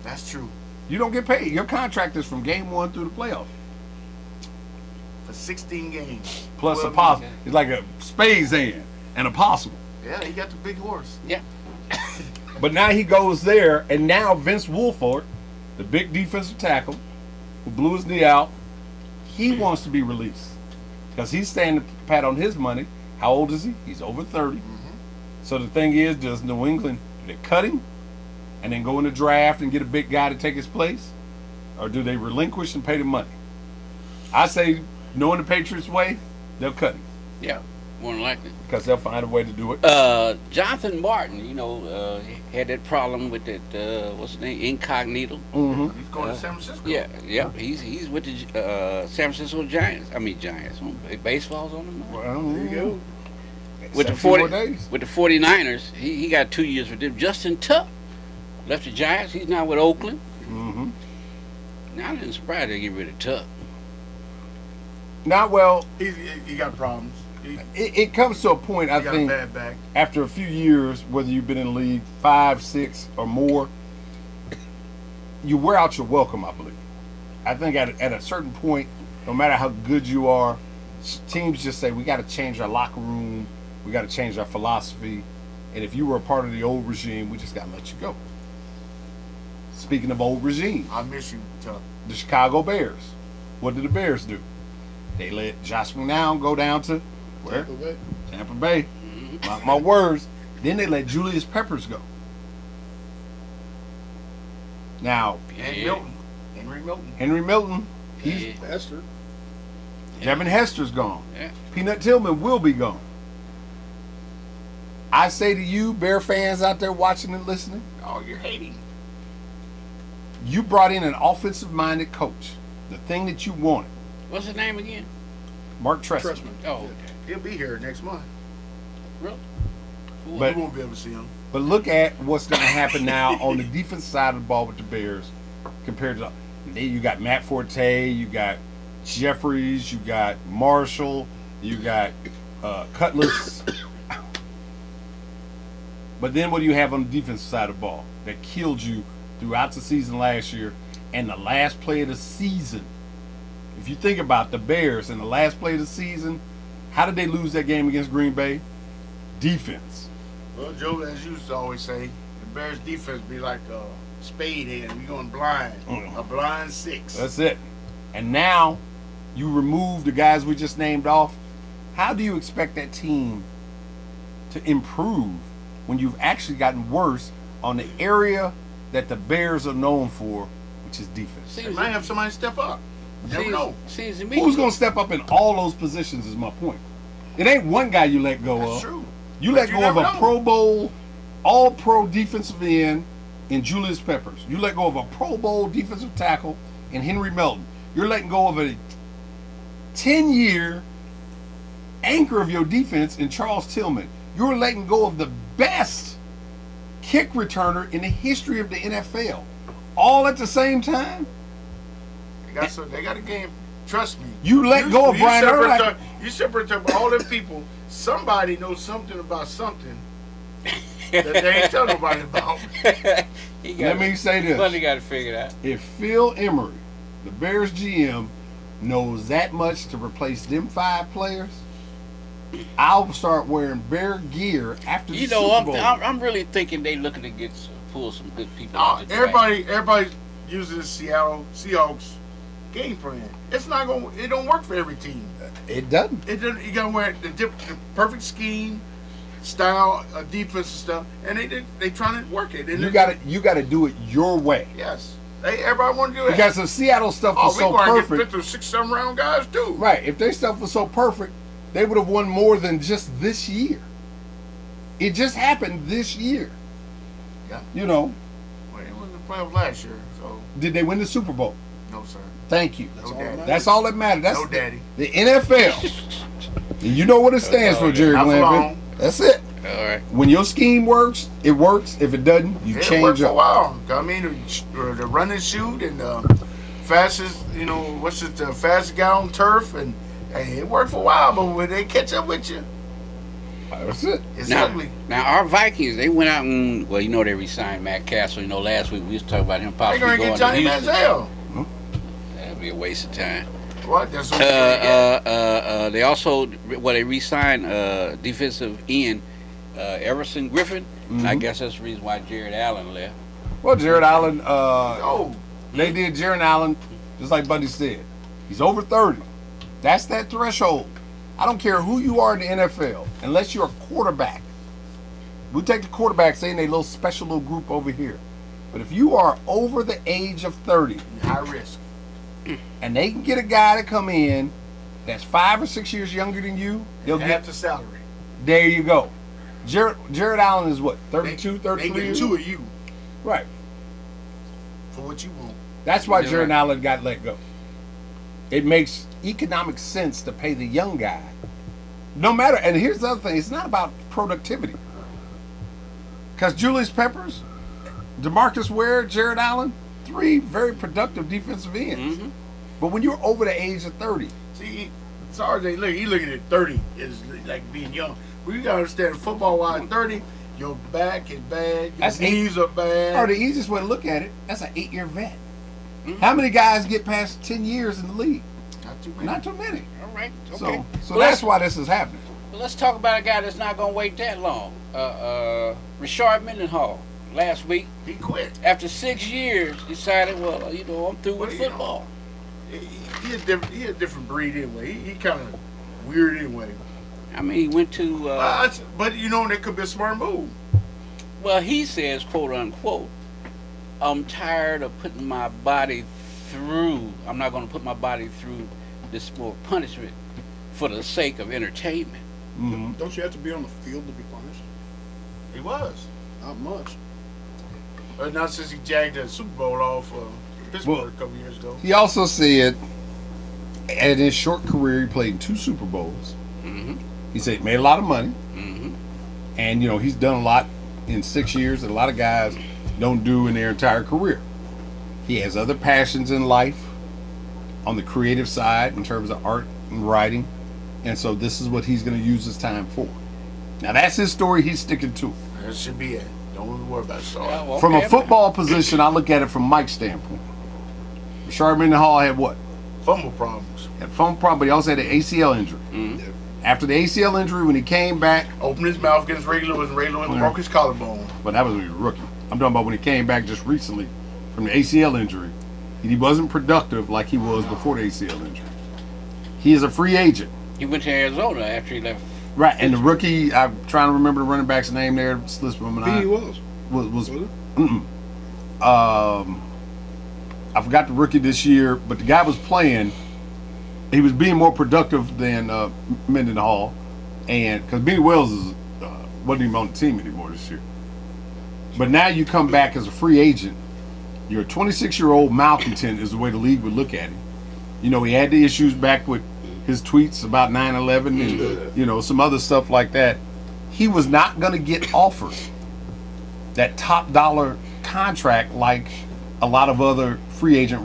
E: That's true.
B: You don't get paid. Your contract is from game 1 through the playoffs.
E: For 16 games.
B: Plus a
E: 12
B: possum.
E: million.
B: It's like a spade's hand and a possum.
E: Yeah, he got the big horse.
A: Yeah.
B: But now he goes there, and now Vince Wilfork, the big defensive tackle, who blew his knee out, he wants to be released. Because he's standing pat on his money. How old is he? He's over 30. So the thing is, does New England, do they cut him and then go in the draft and get a big guy to take his place? Or do they relinquish and pay the money? I say, knowing the Patriots way, they'll cut him.
A: Yeah. More than likely.
B: Because they'll find a way to do it.
A: Jonathan Martin, he had that problem with that, what's his name, incognito.
B: Mm-hmm.
E: He's going to San Francisco.
A: Yeah. He's with the San Francisco Giants. Giants. Baseball's on them.
B: Well,
C: There you go.
A: With the
B: a few more
A: 40,
B: days.
A: with the 49ers, he got 2 years with them. Justin Tuck left the Giants. He's now with Oakland.
B: Mm-hmm.
A: Now I didn't surprise they get rid of Tuck.
B: Not well.
E: He got problems. He
B: It comes to a point, I
E: got
B: think,
E: a bad back.
B: after a few years, whether you've been in the league 5, 6, or more, you wear out your welcome, I believe. I think at a certain point, no matter how good you are, teams just say, we got to change our locker room, we got to change our philosophy, and if you were a part of the old regime, we just got to let you go. Speaking of old regime,
E: I miss you, Tuck.
B: the Chicago Bears. What did the Bears do? They let Josh McCown go down to where?
C: Tampa Bay.
B: Tampa Bay. Mark my words. Then they let Julius Peppers go. Now,
E: And
A: Yeah.
E: Milton. Henry Milton.
B: Henry Milton, he's
A: Yeah.
C: Esther.
B: Devin Hester's gone.
A: Yeah.
B: Peanut Tillman will be gone. I say to you, Bear fans out there watching and listening,
E: Oh, you're hating.
B: you brought in an offensive-minded coach. The thing that you wanted.
A: What's his name again?
B: Mark Trestman.
C: Trestman.
A: Oh, okay.
E: He'll be here next month.
A: Really?
B: But-
E: You won't be able to see him.
B: But look at what's going to happen now on the defense side of the ball with the Bears compared to you got Matt Forte, you got Jeffries, you got Marshall, you got Cutlass. But then what do you have on the defensive side of the ball that killed you throughout the season last year and the last play of the season? If you think about the Bears and the last play of the season, how did they lose that game against Green Bay? Defense.
E: Well, Joe, as you used to always say, the Bears defense be like a spade hand. We going blind. A blind six.
B: That's it. And now you remove the guys we just named off. How do you expect that team to improve when you've actually gotten worse on the area that the Bears are known for, which is defense?
E: They might have somebody step up. Never know.
A: Seems to me.
B: Who's going to step up in all those positions is my point. It ain't one guy you let go
E: That's
B: of.
E: true.
B: You
E: But
B: let
E: you
B: go of
E: never
B: a
E: know.
B: Pro Bowl, all-pro defensive end in Julius Peppers. You let go of a Pro Bowl defensive tackle in Henry Melton. You're letting go of a 10-year anchor of your defense in Charles Tillman. You're letting go of the best kick returner in the history of the NFL, all at the same time.
E: They got a game. Trust me.
B: You let go of Brian Urlacher.
E: You separate all them people. Somebody knows something about something that they ain't tell nobody about.
B: Let me say this.
A: Somebody got to figure it out.
B: If Phil Emery, the Bears GM, knows that much to replace them 5 players, I'll start wearing Bear gear after the Super Bowl.
A: I'm really thinking they looking to pull some good people out of the draft.
E: Everybody uses the Seattle Seahawks game plan. It's not going. It don't work for every team.
B: It doesn't.
E: It doesn't. You got to wear the perfect scheme, style, defense and stuff, and they trying to work it. And
B: You got to do it your way.
E: Yes. Everybody want to do it.
B: Because if Seattle stuff was so
E: we want to
B: perfect,
E: get 5th or 6th, 7th round guys too.
B: right? If their stuff was so perfect, they would have won more than just this year. It just happened this year.
E: Yeah.
B: You know.
E: Well, it was the playoffs last year, so
B: Did they win the Super Bowl?
E: no, sir.
B: Thank you.
E: No daddy.
B: That's all that matters. That's
E: No daddy.
B: the NFL. And you know what it stands for, Jerry
E: Not for
B: Glanville.
E: long.
B: That's it.
A: All right.
B: When your scheme works, it works. If it doesn't, you
E: It worked
B: change
E: for a
B: up.
E: while. I mean, the run and shoot and fastest, the fastest guy on turf, and hey, it worked for a while. But when they catch up with you,
B: That's it.
E: it's
A: Now,
E: ugly.
A: now our Vikings, they went out and they re-signed Matt Castle. Last week we was talking about him
E: They
A: possibly
E: gonna
A: going
E: get
A: to
E: Johnny
A: Houston.
E: Manziel.
A: That'd be a waste of time.
E: What? That's what
A: They also they re-signed defensive end Everson Griffin. And I guess that's the reason why Jared Allen left.
B: Well, Jared Allen,
E: Oh,
B: they did Jared Allen, just like Buddy said. He's over 30. That's that threshold. I don't care who you are in the NFL, unless you're a quarterback. We take the quarterbacks in a little special little group over here. But if you are over the age of 30,
E: high risk.
B: and they can get a guy to come in that's 5 or 6 years younger than you, they'll
E: Half
B: get.
E: the salary.
B: There you go. Jared Allen is what, 32, 33
E: They get
B: years
E: 2
B: old?
E: of you
B: Right.
E: for what you want.
B: That's why
A: Yeah,
B: Jared
A: right.
B: Allen got let go. It makes economic sense to pay the young guy. No matter, and here's the other thing, it's not about productivity. Because Julius Peppers, DeMarcus Ware, Jared Allen, 3 very productive defensive ends.
A: Mm-hmm.
B: But when you're over the age of 30,
E: See, sorry, he looking at 30 is like being young. But you gotta understand, football-wise, 30, your back is bad, your
B: That's
E: knees are bad.
B: or the easiest way to look at it, that's an 8-year vet. How many guys get past 10 years in the league?
E: Not too many.
B: Not too many.
A: All right. Okay.
B: So
A: Well,
B: that's why this is happening.
A: Well, let's talk about a guy that's not going to wait that long. Richard Mendenhall last week,
E: He quit.
A: after 6 years, decided, I'm through with
E: Well,
A: football.
E: He a different breed anyway. He kind of weird anyway.
A: I mean, he went to,
E: But that could be a smart move.
A: he says, quote unquote, I'm tired of putting my body through, I'm not going to put my body through this more punishment for the sake of entertainment.
B: Mm-hmm.
C: Don't you have to be on the field to be punished?
E: He was.
C: Not much.
E: But not since he jagged that Super Bowl off Pittsburgh
B: Well,
E: a couple years ago.
B: He also said, in his short career, he played 2 Super Bowls.
A: Mm-hmm.
B: He said he made a lot of money,
A: Mm-hmm.
B: and he's done a lot in 6 years that a lot of guys don't do in their entire career. He has other passions in life on the creative side in terms of art and writing, and so this is what he's going to use his time for. Now that's his story. He's sticking to it.
E: That should be it. Don't even worry about it. So,
B: From a football position, I look at it from Mike's standpoint. Richard Mendenhall had what?
E: fumble problems.
B: Had fumble problem, but he also had an ACL injury.
A: Mm-hmm.
B: After the ACL injury, when he came back,
E: Opened his mouth against Ray Lewis, and Ray Lewis broke his collarbone.
B: but that was when he was a rookie. I'm talking about when he came back just recently from the ACL injury. He wasn't productive like he was before the ACL injury. He is a free agent.
A: He went to Arizona after he left.
B: Right, and the rookie, I'm trying to remember the running back's name there, slips from my
C: He
B: mind.
C: was.
B: Was
C: it?
B: I forgot the rookie this year, but the guy was playing. He was being more productive than Mendenhall, and because Benny Wells wasn't even on the team anymore this year. But now you come back as a free agent. You're a 26-year-old malcontent is the way the league would look at him. He had the issues back with his tweets about 9/11 and some other stuff like that. He was not going to get offered that top dollar contract like a lot of other free agent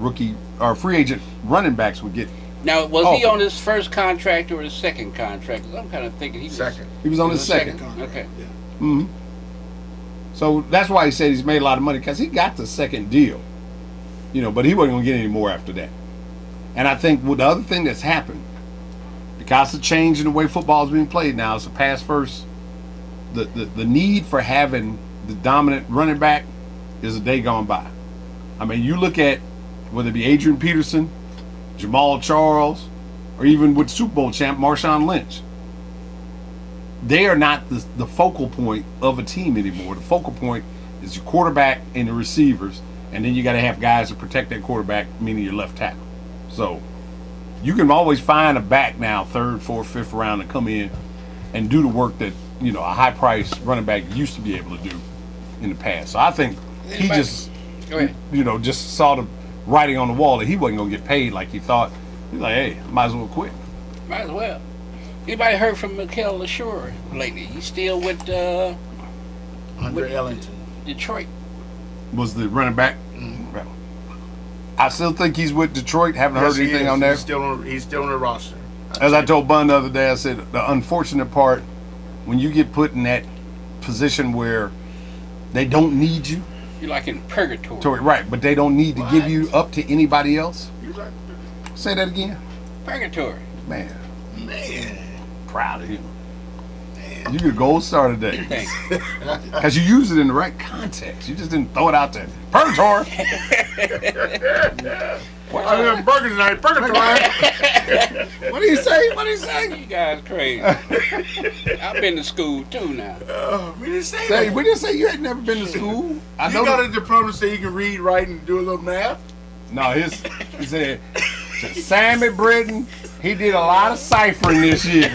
B: running backs would get.
A: Now, was he
B: offered.
A: on his first contract or his second contract? 'Cause I'm kind of thinking he was
E: Second.
B: He was on his
A: was
B: second.
C: Contract,
A: Okay.
C: Yeah.
B: hmm So that's why he said he's made a lot of money, because he got the second deal, but he wasn't going to get any more after that. And I think the other thing that's happened, because of change in the way football is being played now, it's a pass first. The need for having the dominant running back is a day gone by. I mean, you look at whether it be Adrian Peterson, Jamal Charles, or even with Super Bowl champ Marshawn Lynch. They are not the focal point of a team anymore. The focal point is your quarterback and the receivers, and then you got to have guys to protect that quarterback, meaning your left tackle. So you can always find a back now, third, fourth, fifth round, to come in and do the work that a high-priced running back used to be able to do in the past. So I think he
A: Anybody-
B: just,
A: Go ahead.
B: just saw the writing on the wall that he wasn't gonna get paid like he thought. He's like, hey, I might as well quit.
A: Might as well. Anybody heard from Mikel LaSure lately? He's still with
E: Andre Ellington.
A: Detroit.
B: Was the running back? Well, I still think he's with Detroit. Haven't heard
E: Yes, he
B: anything
E: is.
B: on there.
E: He's still on the roster.
B: As I told Bun the other day, I said the unfortunate part when you get put in that position where they don't need you,
A: You're like in purgatory.
B: right? But they don't need to give you up to anybody else.
E: He's like,
B: Say that again,
A: Purgatory.
B: man.
E: man.
B: Proud of you. You get a gold star today
A: Thanks.
B: because you used it in the right context. You just didn't throw it out there. Purgatory.
E: I'm having burger tonight. Burger tonight.
B: What do you say? What do you say?
A: You guys crazy. I've been to school too now.
E: We didn't say
B: Say,
E: that.
B: we didn't say you had never been to school. I
E: You
B: know.
E: got a diploma so you can read, write, and do a little math?
B: No, he said Sammy Britton. He did a lot of ciphering this year.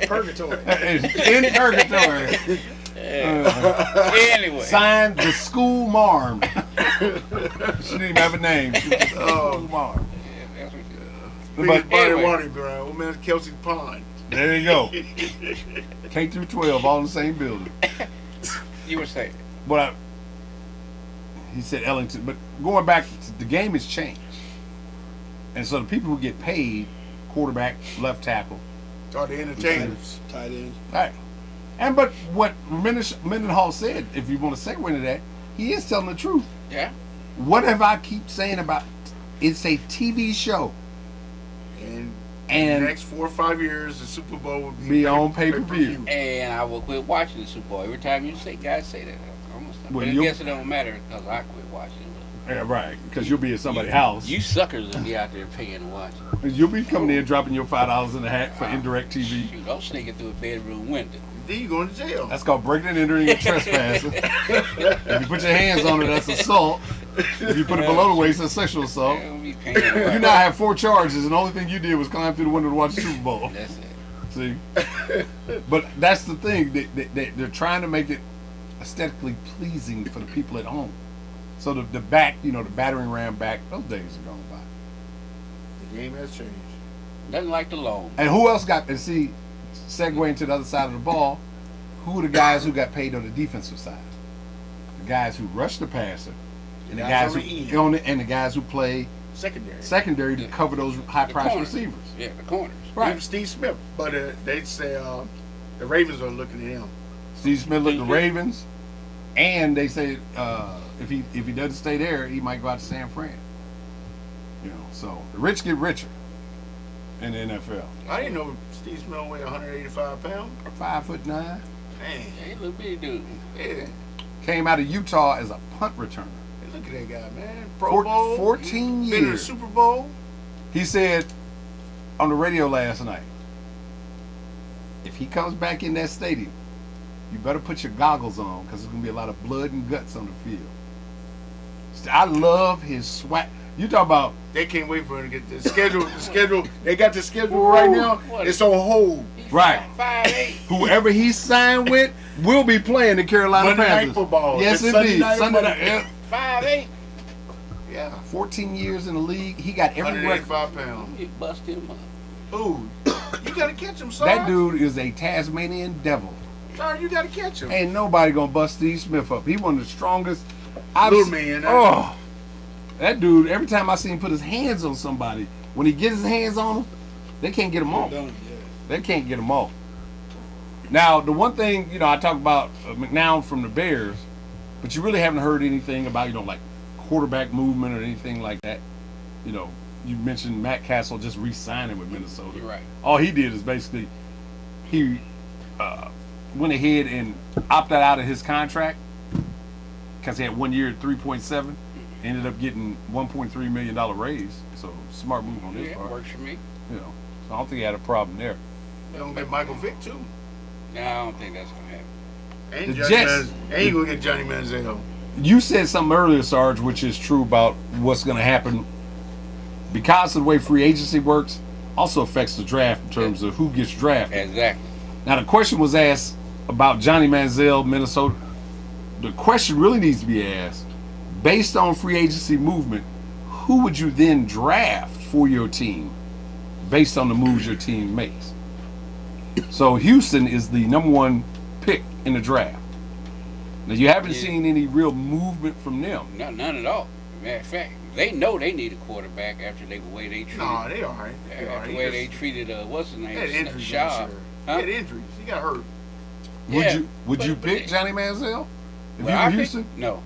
E: Purgatory.
B: In purgatory.
A: Anyway.
B: Signed the school marm. She didn't even have a name. She was the school marm.
A: That's what you-
B: But
E: Biggest body
A: anyway.
E: wanting ground. Old man Kelsey's Pond.
B: there you go. K through 12, all in the same building.
A: You were saying.
B: But he said Ellington. But going back, the game has changed, and so the people who get paid, quarterback, left tackle,
E: Are the entertainers.
C: Tight end.
B: right. And but what Mendenhall said, if you want to segue into that, he is telling the truth.
A: Yeah.
B: What have I keep saying about? It's a TV show,
E: And in
B: and
E: the next 4 or 5 years, the Super Bowl will
B: be on pay-per-view.
A: And I will quit watching the Super Bowl. Every time you say guys say that, I'm gonna stop.
B: Well,
A: But I
B: you'll-
A: guess it don't matter because I quit watching.
B: Yeah, right. Because you'll be at somebody's house.
A: You suckers will be out there paying to watch.
B: You'll be coming in dropping your $5 in the hat for indirect TV.
A: Shoot, I'm sneaking through a bedroom window.
E: Then you going to jail.
B: That's called breaking and entering and trespassing. If you put your hands on it, that's assault. If you put it below the waist, that's sexual assault.
A: They'll be paying to watch.
B: You now have 4 charges, and the only thing you did was climb through the window to watch the Super Bowl.
A: That's it.
B: See? But that's the thing. They're trying to make it aesthetically pleasing for the people at home. So the back, the battering ram back, those days are gone by.
E: The game has changed.
A: Nothing like the loan.
B: And who else got, and see, segueing to the other side of the ball, who are the guys who got paid on the defensive side? The guys who rush the passer, and the guys
E: on the end.
B: who own it, and the guys who play
E: Secondary.
B: secondary to cover those high price
A: corners.
B: receivers.
A: Yeah, the corners.
B: Right.
E: Even Steve Smith. But they say the Ravens are looking at him.
B: Steve Smith looked at the Ravens, and they say if he doesn't stay there, he might go out to San Fran. So the rich get richer in the NFL.
E: I didn't know Steve Smith weighed 185 pounds.
B: 5'9",
E: Man,
A: Hey, little bitty dude.
E: yeah.
B: came out of Utah as a punt returner.
E: Hey, look at that guy, man. Pro Bowl.
B: 14
E: Been in the
B: years.
E: Super Bowl.
B: He said on the radio last night, if he comes back in that stadium, you better put your goggles on because there's going to be a lot of blood and guts on the field. I love his swag. You talk about,
E: They can't wait for him to get the schedule. They got the schedule right now.
A: What?
E: It's on hold.
A: He's
B: Right.
A: 5'8".
B: whoever he signed with will be playing the Carolina
E: Monday Night
B: Panthers.
E: Football.
B: Yes,
E: It's Sunday
B: indeed.
E: night
B: Sunday
E: Monday.
B: night. Yeah.
A: 5'8".
E: Yeah.
B: 14 years in the league. He got every record.
E: 185 pounds.
A: You bust him up.
E: Ooh, you gotta catch him, son.
B: That dude is a Tasmanian devil.
E: Sorry, you gotta catch him.
B: Ain't nobody gonna bust Steve Smith up. He one of the strongest.
E: Little man.
B: Oh, that dude. Every time I see him put his hands on somebody, when he gets his hands on them, they can't get him off. They can't get him off. Now, the one thing, I talk about McNown from the Bears, but you really haven't heard anything about, like quarterback movement or anything like that. You mentioned Matt Castle just re-signing with Minnesota.
A: You're right.
B: All he did is basically he went ahead and opted out of his contract because he had 1 year at 3.7. Ended up getting $1.3 million raise. So smart move on his part.
A: Works for me.
B: So I don't think he had a problem there.
E: They're gonna get Michael Vick too.
A: No, I don't think that's gonna happen.
E: And
B: The
E: Johnny
B: Jets-
E: Ain't gonna get Johnny Manziel.
B: You said something earlier, Sarge, which is true about what's going to happen because of the way free agency works. Also affects the draft in terms of who gets drafted.
A: Exactly.
B: Now, the question was asked about Johnny Manziel, Minnesota. The question really needs to be asked, based on free agency movement, who would you then draft for your team based on the moves your team makes? So Houston is the number one pick in the draft. Now, you haven't seen any real movement from them.
A: No, none at all. Matter of fact, they know they need a quarterback after the way they treated.
E: No, they all right.
A: After the way they treated what's his
E: He had
A: name,
E: injuries
A: Shaw.
E: last year. He had injuries. He got hurt.
B: Would you
A: but
B: pick
A: they-
B: Johnny Manziel if
A: Well,
B: you
A: I
B: were
A: pick-
B: Houston?
A: No,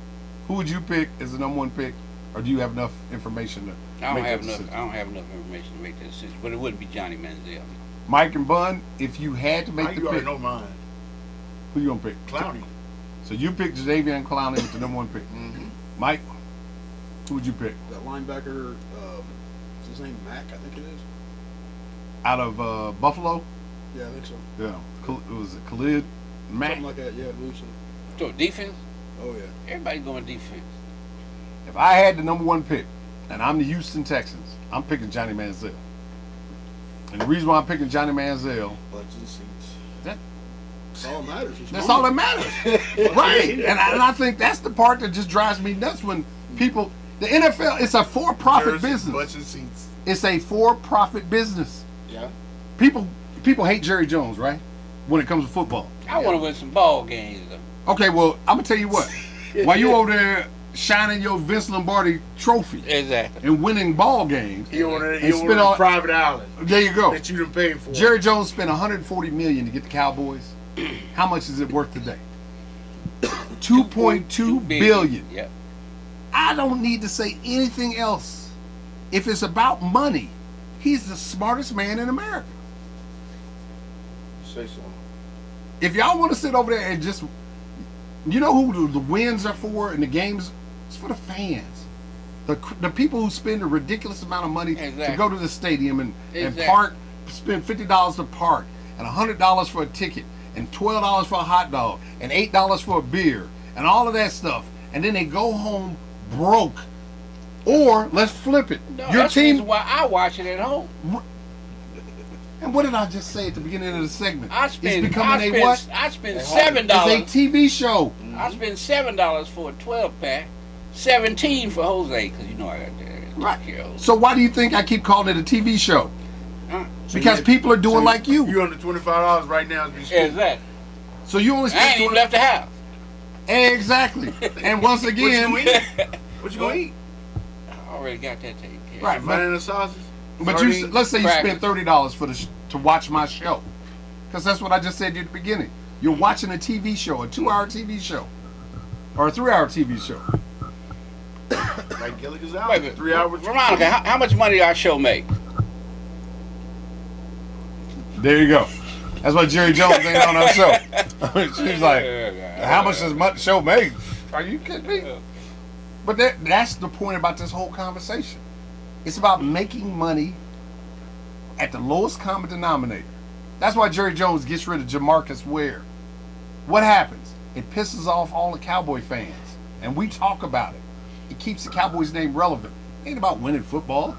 B: Who would you pick as the number one pick, or do you have enough information to
A: I don't
B: make
A: have
B: that
A: enough.
B: decision?
A: I don't have enough information to make that decision. But it wouldn't be Johnny Manziel.
B: Mike and Bun, if you had to
E: Now
B: make the
E: you already
B: pick,
E: know mine.
B: who you gonna pick?
E: Clowney.
B: So you picked Jadavion Clowney with the number one pick.
E: Mm-hmm.
B: Mike, who would you pick
C: That linebacker, is his name Mack? I think it is.
B: out of Buffalo?
C: Yeah, I think so.
B: Yeah, was it Khalid Mack?
C: Something like that. Yeah, Lucid.
A: So defense,
C: Oh yeah.
A: everybody's going defense.
B: If I had the number one pick, and I'm the Houston Texans, I'm picking Johnny Manziel. And the reason why I'm picking Johnny Manziel,
C: Butts and seats.
B: That-
C: That's all that matters. It's
B: that's
C: money.
B: all that matters. Right. And I think that's the part that just drives me nuts when people, the NFL, it's a for-profit
E: Jersey,
B: business.
E: Butts and seats.
B: It's a for-profit business.
C: Yeah.
B: People hate Jerry Jones, right? When it comes to football.
A: I want to win some ball games though.
B: Okay, well, I'm gonna tell you what. While you over there shining your Vince Lombardi trophy
A: Exactly.
B: and winning ball games,
E: You on
B: And spit
E: a
B: on-
E: private island
B: there you go.
E: that you done paid for.
B: Jerry Jones spent $140 million to get the Cowboys. How much is it worth today? $2.2 billion.
A: Yep.
B: I don't need to say anything else. If it's about money, he's the smartest man in America.
E: Say so.
B: If y'all want to sit over there and just, who the wins are for and the games, it's for the fans. The people who spend a ridiculous amount of money to
A: Exactly.
B: go to the stadium and
A: Exactly.
B: park, spend $50 to park, and $100 for a ticket, and $12 for a hot dog, and $8 for a beer, and all of that stuff, and then they go home broke. Or let's flip it.
A: No,
B: Your
A: that's the
B: team.
A: reason why I watch it at home.
B: And what did I just say at the beginning of the segment?
A: I
B: It's
A: spend
B: becoming a what?
A: I spend
E: At home.
A: $7.
B: It's a TV show.
A: I spend $7 for a 12-pack, $17 for Jose because I got that.
B: Right. So why do you think I keep calling it a TV show? Because
E: you-
B: people are doing
E: so
B: like you.
E: You under $25 right now as we speak.
A: Exactly.
B: So you only
A: I
B: spend
A: ain't even left the house.
B: Exactly. And once again,
E: What you gonna eat? What you gonna eat?
A: I already got that taken care of.
B: Right.
E: Banana sausage?
B: but
E: Sardines?
B: let's say you
A: Crackers.
B: spend $30 for to watch my show, because that's what I just said to you at the beginning. You're watching a TV show, a 2-hour TV show, or a 3-hour TV show.
E: Like Gilligan's
A: Wait a
E: Island.
A: minute.
E: 3 hours.
A: Veronica, how much money did our show make?
B: There you go. That's why Jerry Jones ain't on our show. She's like, how much does my show make? Are you kidding me? But that's the point about this whole conversation. It's about making money at the lowest common denominator. That's why Jerry Jones gets rid of Jamarcus Ware. What happens? It pisses off all the Cowboy fans. And we talk about it. It keeps the Cowboys' name relevant. It ain't about winning football.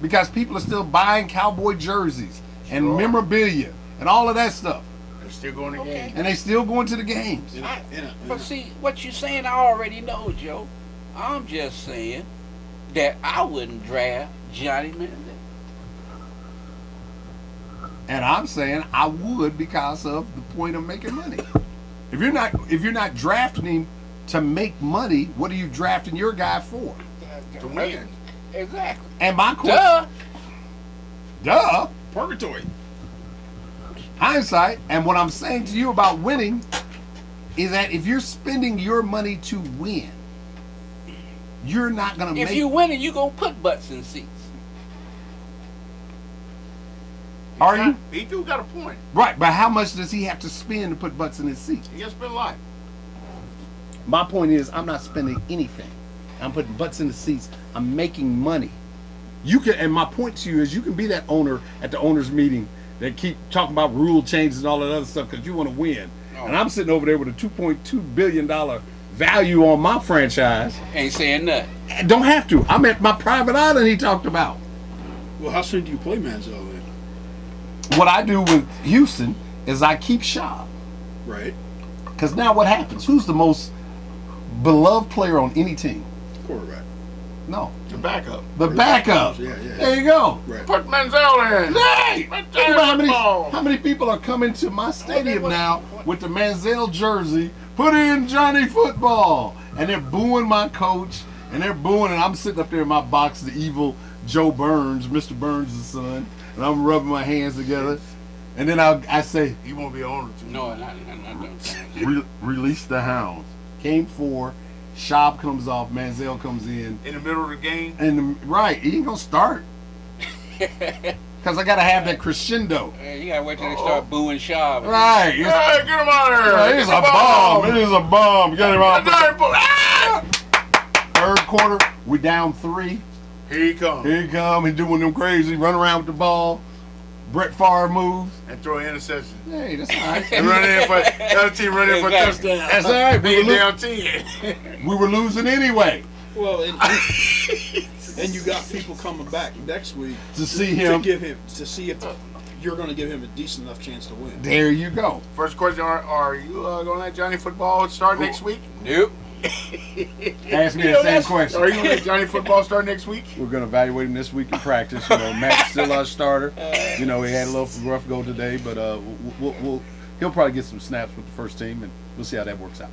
B: Because people are still buying Cowboy jerseys and
E: Sure.
B: memorabilia and all of that stuff.
E: They're still going to
A: Okay.
E: game.
B: And they still going to the games.
A: But see, what you're saying, I already know, Joe. I'm just saying that I wouldn't draft Johnny Manziel.
B: And I'm saying I would because of the point of making money. If you're not drafting him to make money, what are you drafting your guy for?
C: To win.
A: Exactly.
B: And my question, duh,
C: Purgatory.
B: hindsight. And what I'm saying to you about winning is that if you're spending your money to win, you're not gonna
A: If
B: make.
A: you win it, you gonna put butts in seats.
B: Are you
E: He do got a point.
B: right? But how much does he have to spend to put butts in his seat?
E: He got to spend a lot.
B: My point is, I'm not spending anything. I'm putting butts in the seats. I'm making money. You can, and my point to you is, you can be that owner at the owners' meeting that keep talking about rule changes and all that other stuff because you want to win.
A: Oh.
B: And I'm sitting over there with a $2.2 billion value on my franchise.
A: Ain't saying nothing.
B: I don't have to. I'm at my private island he talked about.
C: Well, how soon do you play Manziel then?
B: What I do with Houston is I keep shop.
C: Right.
B: Because now what happens? Who's the most beloved player on any team?
C: Quarterback.
B: No.
E: The backup.
B: The backup.
C: Yeah.
B: There you go.
C: Right.
E: Put Manziel in.
B: Hey!
E: Let
B: Think about
E: football.
B: how many people are coming to my stadium now with the Manziel jersey, put in Johnny Football, and they're booing my coach, and they're booing, and I'm sitting up there in my box, the evil Joe Burns, Mr. Burns' son, and I'm rubbing my hands together, and then I say,
E: He won't be an owner too.
A: No, not don't.
B: release the hounds. Came 4, Schaub comes off, Manziel comes in,
E: In the middle of the game.
B: and right, he ain't gonna start. Because I gotta have that crescendo.
A: You gotta wait till they start booing Shaw.
B: Right.
E: Hey, get him out of here.
B: It is a bomb. It is a bomb. Get him out.
E: Ah!
B: Third quarter, we down 3.
E: Here he comes.
B: Here he come. He doing them crazy, run around with the ball. Brett Favre moves.
E: And throw an interception.
B: Hey, that's all right.
E: And run in for the other team running for a
A: Exactly.
E: touchdown.
B: That's all right.
E: Being down 10.
B: We were losing anyway.
C: Well, and you got people coming back next week
B: To see him.
C: to see if you're going to give him a decent enough chance to win.
B: There you go.
E: First question: Are you going to let Johnny Football start next week?
A: Nope.
B: Ask me the same question.
E: Are you going to let Johnny Football start next week?
B: We're going to evaluate him this week in practice. You know, Matt's still our starter. You know, he had a little rough go today, but he'll probably get some snaps with the first team, and we'll see how that works out.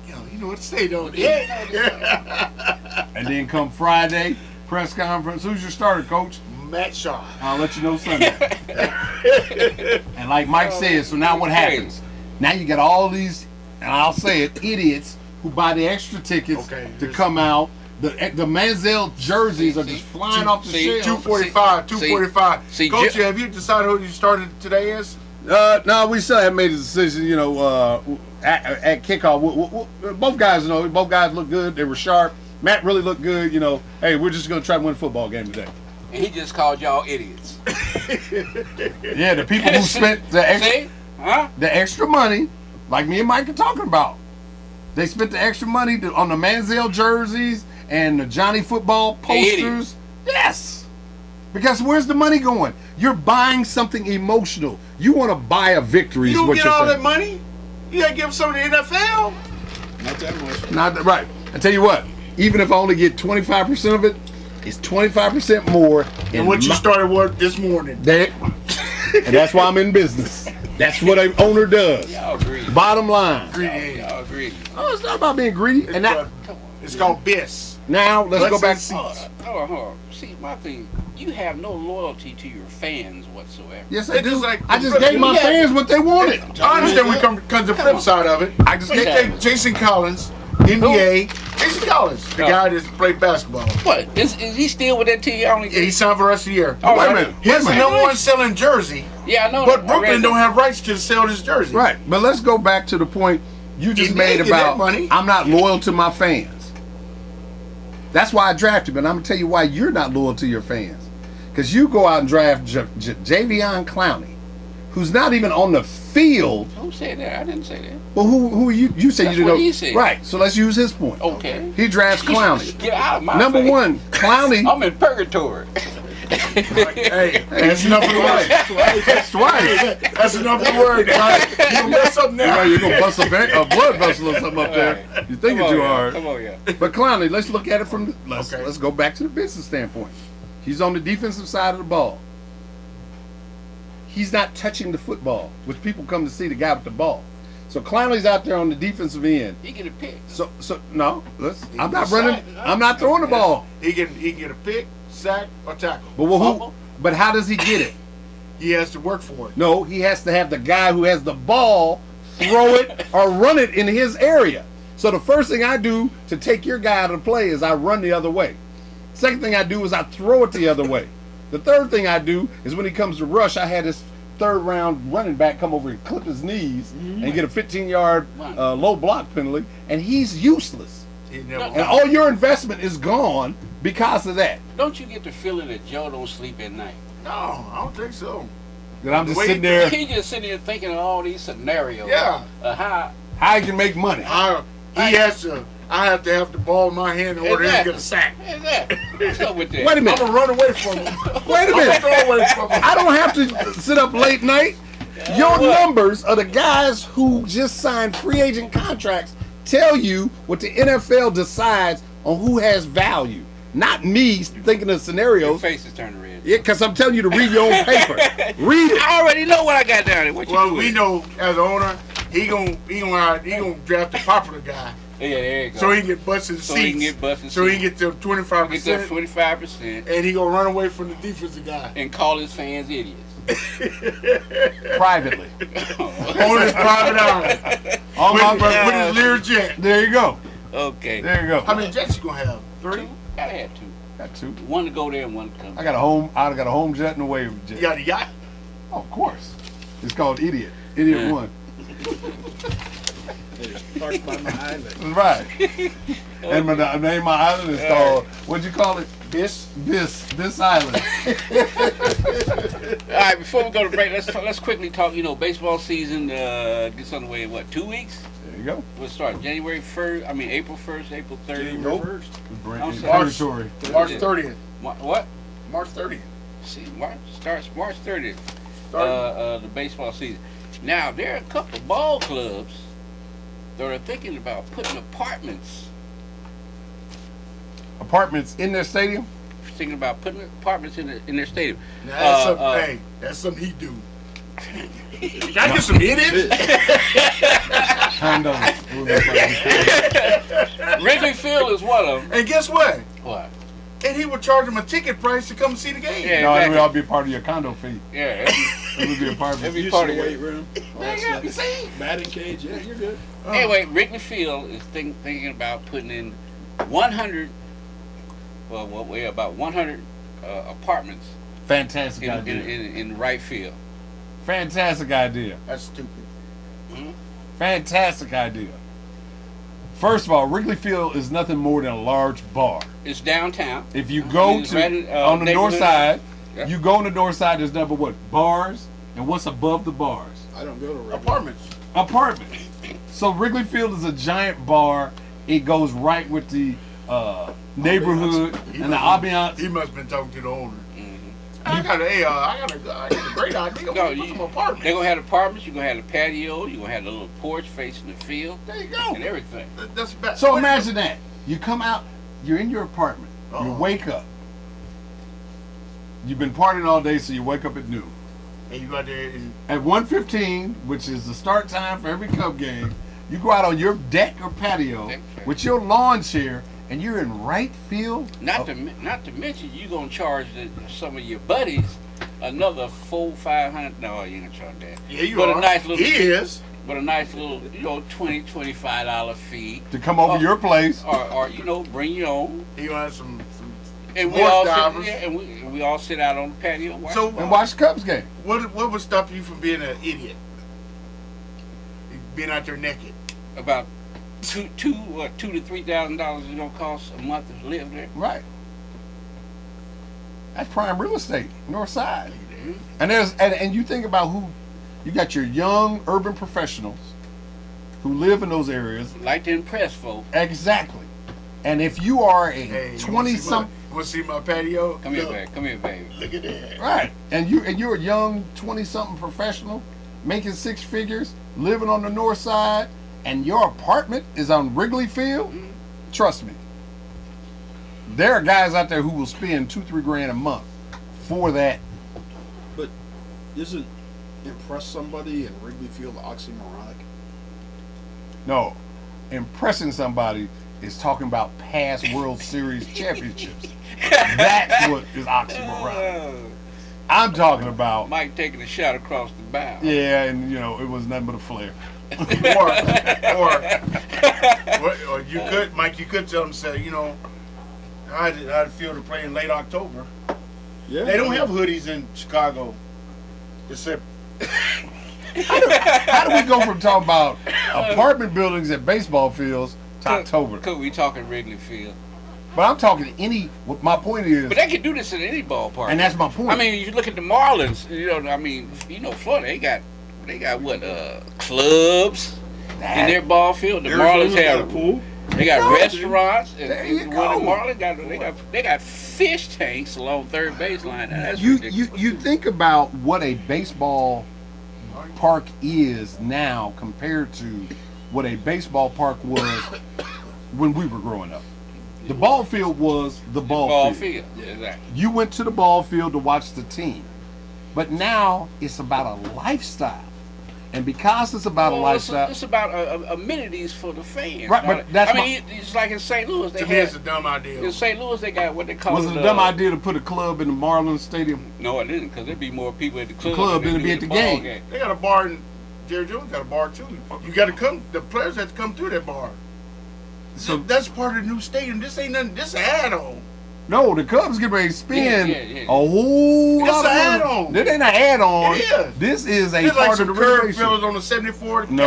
E: Yo, you know what to say, don't you?
B: And then come Friday, press conference. Who's your starter, coach?
E: Matt Shaw.
B: I'll let you know Sunday. And like Mike says, so now what happens? Now you got all these, and I'll say it, idiots who buy the extra tickets to come out. The Manziel jerseys are just flying off the shelves.
E: 245.
A: See,
E: Coach, have you decided who you started today is?
B: No, we still haven't made a decision. You know, at kickoff, both guys, both guys look good. They were sharp. Matt really looked good. You know, hey, we're just gonna try to win a football game today.
A: And he just called y'all idiots.
B: Yeah, the people who spent the extra,
A: See? Huh?
B: the extra money, like me and Mike are talking about. They spent the extra money on the Manziel jerseys and the Johnny Football posters. Yes. Because where's the money going? You're buying something emotional. You want to buy a victory.
E: You
B: is
E: don't
B: what
E: get
B: you're
E: all
B: saying.
E: that money? You got to give them some of the NFL?
C: Not that much.
B: Not that, right. I tell you what. Even if I only get 25% of it, it's 25% more.
E: And what you started with this morning.
B: And that's why I'm in business. That's what an owner does.
A: Y'all greedy.
B: Bottom line.
A: Y'all greedy.
B: Oh, it's not about being greedy. And now,
E: It's called BIS.
B: now let's go back.
A: Hold on. See, my thing, you have no loyalty to your fans whatsoever.
B: Yes, I
E: It's
B: do.
E: just like-
B: I just gave my
E: Yeah.
B: fans what they wanted.
E: I understand we come to the flip side of it.
B: I just
E: They
B: gave.
E: take Jason Collins, NBA. Jason Collins, the
A: Oh.
E: guy that played basketball.
A: What? Is he still with that team? I only
E: Yeah, he signed for the rest of the year.
A: Oh,
B: wait a minute.
E: He's the number one selling jersey,
A: Yeah, I know.
E: but
A: that. I
E: Brooklyn
A: read
E: don't
A: that.
E: have rights to sell this jersey.
B: Right, but let's go back to the point you just
E: NBA
B: made
E: get
B: about
E: that money.
B: I'm not loyal to my fans. That's why I drafted him, and I'm gonna tell you why you're not loyal to your fans. Because you go out and draft Javion Clowney, who's not even on the field.
A: Who said that? I didn't say that.
B: Well, who you said
A: That's
B: you didn't
A: what
B: know.
A: he said.
B: Right, so let's use his point.
A: Okay.
B: He drafts Clowney.
A: Get out of my
B: Number
A: face.
B: one, Clowney.
A: I'm in purgatory.
E: Hey, that's enough of the word.
B: That's right.
E: That's enough of the word. You mess up
B: You know,
E: now.
B: you're gonna bust a blood vessel or something up there. You're thinking
A: Come on,
B: too
A: yeah.
B: hard.
A: Come on, yeah.
B: But Clowney, let's look at it from let's
E: Okay.
B: go back to the business standpoint. He's on the defensive side of the ball. he's not touching the football, which people come to see the guy with the ball. So Clowney's out there on the defensive end.
A: He get a pick.
B: So no, I'm not running. I'm not throwing the ball.
E: He can get a pick, sack, or tackle.
B: But who? But how does he get it?
E: He has to work for it.
B: No, he has to have the guy who has the ball throw it or run it in his area. So the first thing I do to take your guy out of the play is I run the other way. Second thing I do is I throw it the other way. The third thing I do is when he comes to rush, I had this third round running back come over and clip his knees and get a 15-yard low block penalty, and he's useless. And all your investment is gone because of that.
A: Don't you get the feeling that Joe don't sleep at night?
E: No, I don't think so.
B: That I'm just sitting there.
A: He just sitting there thinking of all these scenarios.
E: Yeah.
A: How
B: I can make money.
E: I have to have the ball in my hand in order to get a sack.
A: Exactly. What's up with that?
B: Wait a minute.
E: I'm gonna run away from him.
B: Wait a minute.
E: Throw away from him.
B: I don't have to sit up late night. Your numbers are the guys who just signed free agent contracts tell you what the NFL decides on who has value. Not me thinking of
A: Your
B: scenarios.
A: face is turning red.
B: Yeah, because I'm telling you to read your own paper. Read it.
A: I already know what I got down there. What you
E: Well,
A: doing?
E: we know as an owner, he gonna draft a popular guy,
A: Yeah, there you go.
E: so he can get busted seats.
A: So he can get busted
E: So he can
A: seats.
E: get to 25%.
A: Get that 25%
E: And he gonna run away from the defensive guy
A: and call his fans idiots.
B: Privately.
E: on his private island
B: On my
E: with
B: birthday.
E: his Lear jet.
B: There you go.
A: Okay.
B: There you go.
E: How many jets you gonna have? 3?
A: Two? Gotta have two.
B: Got two.
A: One to go there and one to come.
B: I got a home jet and a wave jet.
E: You got a yacht?
B: Oh, of course. It's called Idiot. Idiot
A: Yeah.
B: 1.
C: Parked by my island.
B: Right. And my name of my island is called, what'd you call it?
E: This?
B: This island.
A: All right, before we go to break, let's quickly talk. Baseball season gets underway in what, 2 weeks?
B: There you go.
A: We'll start January 1st. I mean April 1st, April 30th.
C: January 1st.
B: Bring
A: I'm
B: in
A: sorry.
B: territory.
E: March 30th.
A: What?
E: March 30th.
A: See, March starts March 30th. The baseball season. Now there are a couple of ball clubs that are thinking about putting apartments
B: In their stadium?
A: in their stadium.
E: Now that's something he do. Can I get some idiots?
B: Kind of.
A: Wrigley Field is one of them.
E: And guess what?
A: What?
E: And he would charge him a ticket price to come see the game.
A: Yeah.
B: No, it would
A: exactly.
B: all be part of your condo fee.
A: Yeah.
B: It would be apartment.
A: Every
C: Use
A: part
C: the
A: of
C: weight
A: it.
C: room. All
A: There
C: that
A: you go. You
C: stuff.
A: see?
C: Batting cage. Yeah, you're good.
A: Anyway, Wrigley Field is thinking about putting in 100. About 100 apartments
B: Fantastic
A: in
B: idea.
A: in right field.
B: Fantastic idea.
E: That's stupid.
B: Fantastic idea. First of all, Wrigley Field is nothing more than a large bar.
A: It's downtown.
B: If you go
A: It's
B: to
A: right in,
B: on the north
A: neighborhood.
B: side,
A: Yeah.
B: you go on the north side. There's nothing but what? Bars, and what's above the bars?
C: I don't go to Wrigley.
E: Apartments.
B: Apartments. So Wrigley Field is a giant bar. It goes right with the neighborhood and the ambiance.
E: He must have been talking to the owner.
A: Mhm.
E: I got a great idea.
A: No,
E: Put some apartments.
A: they're gonna have apartments. You're gonna have the patio. You're gonna have the little porch facing the field
E: There you go.
A: and everything.
E: That's bad.
B: So imagine that. You come out, you're in your apartment, you
E: Uh-oh.
B: wake up. You've been partying all day, so you wake up at noon.
E: And you got there and
B: At 1:15, which is the start time for every Cub game, you go out on your deck or patio
A: Deck chair.
B: with your lawn chair, and you're in right field.
A: Not to mention you're gonna charge some of your buddies another $400-500. No, you ain't gonna charge that.
E: yeah, you
A: But
E: are.
A: a nice little
E: He is.
A: But a nice little, $20-25 fee,
B: to come over
A: Oh.
B: your place.
A: or bring your own.
E: He gonna have some
A: And we
E: Sports
A: all
E: divers.
A: sit, yeah, and we all sit out on the patio and watch.
E: So-
A: the ball.
B: And watch the Cubs game.
E: what would stop you from being an idiot? Being out there naked.
A: About $2,000 to $3,000 it gonna cost a month to live there.
B: Right. That's prime real estate, north side. And and you think about who you got your young urban professionals who live in those areas.
A: Like to impress folks.
B: Exactly. And if you are a
E: Hey, you
B: 20
E: wanna
B: some
E: see my patio?
A: Come here,
E: Look,
A: baby. Come here, baby.
E: Look at that.
B: right, and you're a young 20 something professional making six figures, living on the north side, and your apartment is on Wrigley Field, trust me. There are guys out there who will spend $2-3 grand a month for that.
C: But isn't impress somebody in Wrigley Field oxymoronic?
B: No, impressing somebody is talking about past World Series championships. That's what is oxymoronic. I'm talking about.
A: Mike taking a shot across the bow.
B: Yeah, and it was nothing but a flare.
E: or you could, Mike. You could tell them, say, I'd feel to play in late October.
C: Yeah.
E: They don't have hoodies in Chicago, except.
B: How do we go from talking about apartment buildings and baseball fields to October?
A: Could we talking Wrigley Field?
B: But I'm talking any. What my point is.
A: But they can do this in any ballpark.
B: And that's my point.
A: I mean, you look at the Marlins. Florida. They got what? Clubs in their ball field. The Marlins have
C: got a pool.
A: They got restaurants.
B: There
A: And
B: you
A: the
B: go.
A: Marlins they got fish tanks along third baseline. That's
B: you
A: ridiculous.
B: think about what a baseball park is now compared to what a baseball park was when we were growing up. The ball field was the ball field.
A: Yeah, exactly.
B: You went to the ball field to watch the team. But now it's about a lifestyle. And because it's about a lifestyle.
A: It's about amenities for the fans.
B: Right, but that's
A: it's like in St. Louis.
E: To me, it's a dumb idea.
A: In St. Louis, they got what they call.
B: Was it a dumb idea to put a club in the Marlins Stadium?
A: No, it didn't, because there'd be more people at the club.
B: Than there'd be at the game.
E: They got a bar, and Jerry Jones got a bar too. You got to come. The players have to come through that bar. So that's part of the new stadium. This ain't nothing. This an add-on.
B: No, the Cubs get ready to spend
A: Yeah.
B: a whole
E: It's
B: lot
E: an
B: of money.
E: add-on.
B: That ain't an add-on.
E: It is.
B: This is a
E: It's like
B: part
E: some
B: of the
E: curb
B: renovation.
E: fillers on the 74.
B: No.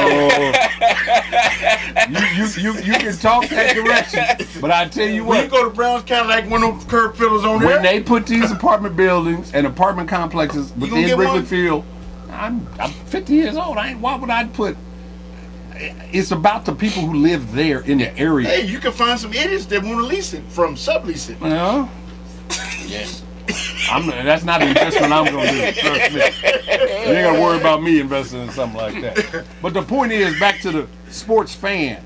B: you can talk that direction, but I tell you
E: When you
B: what,
E: go to Brown's Cadillac, one of those curb fillers on
B: when
E: there.
B: they put these apartment buildings and apartment complexes
E: gonna
B: within
E: get
B: Wrigley
E: one?
B: Field, I'm 50 years old. Why would I put? It's about the people who live there in the area.
E: Hey, you can find some idiots that want to lease it from sublease it.
B: Well,
A: Yes.
B: that's not an investment I'm going to do. Trust me. You ain't got to worry about me investing in something like that. But the point is, back to the sports fan,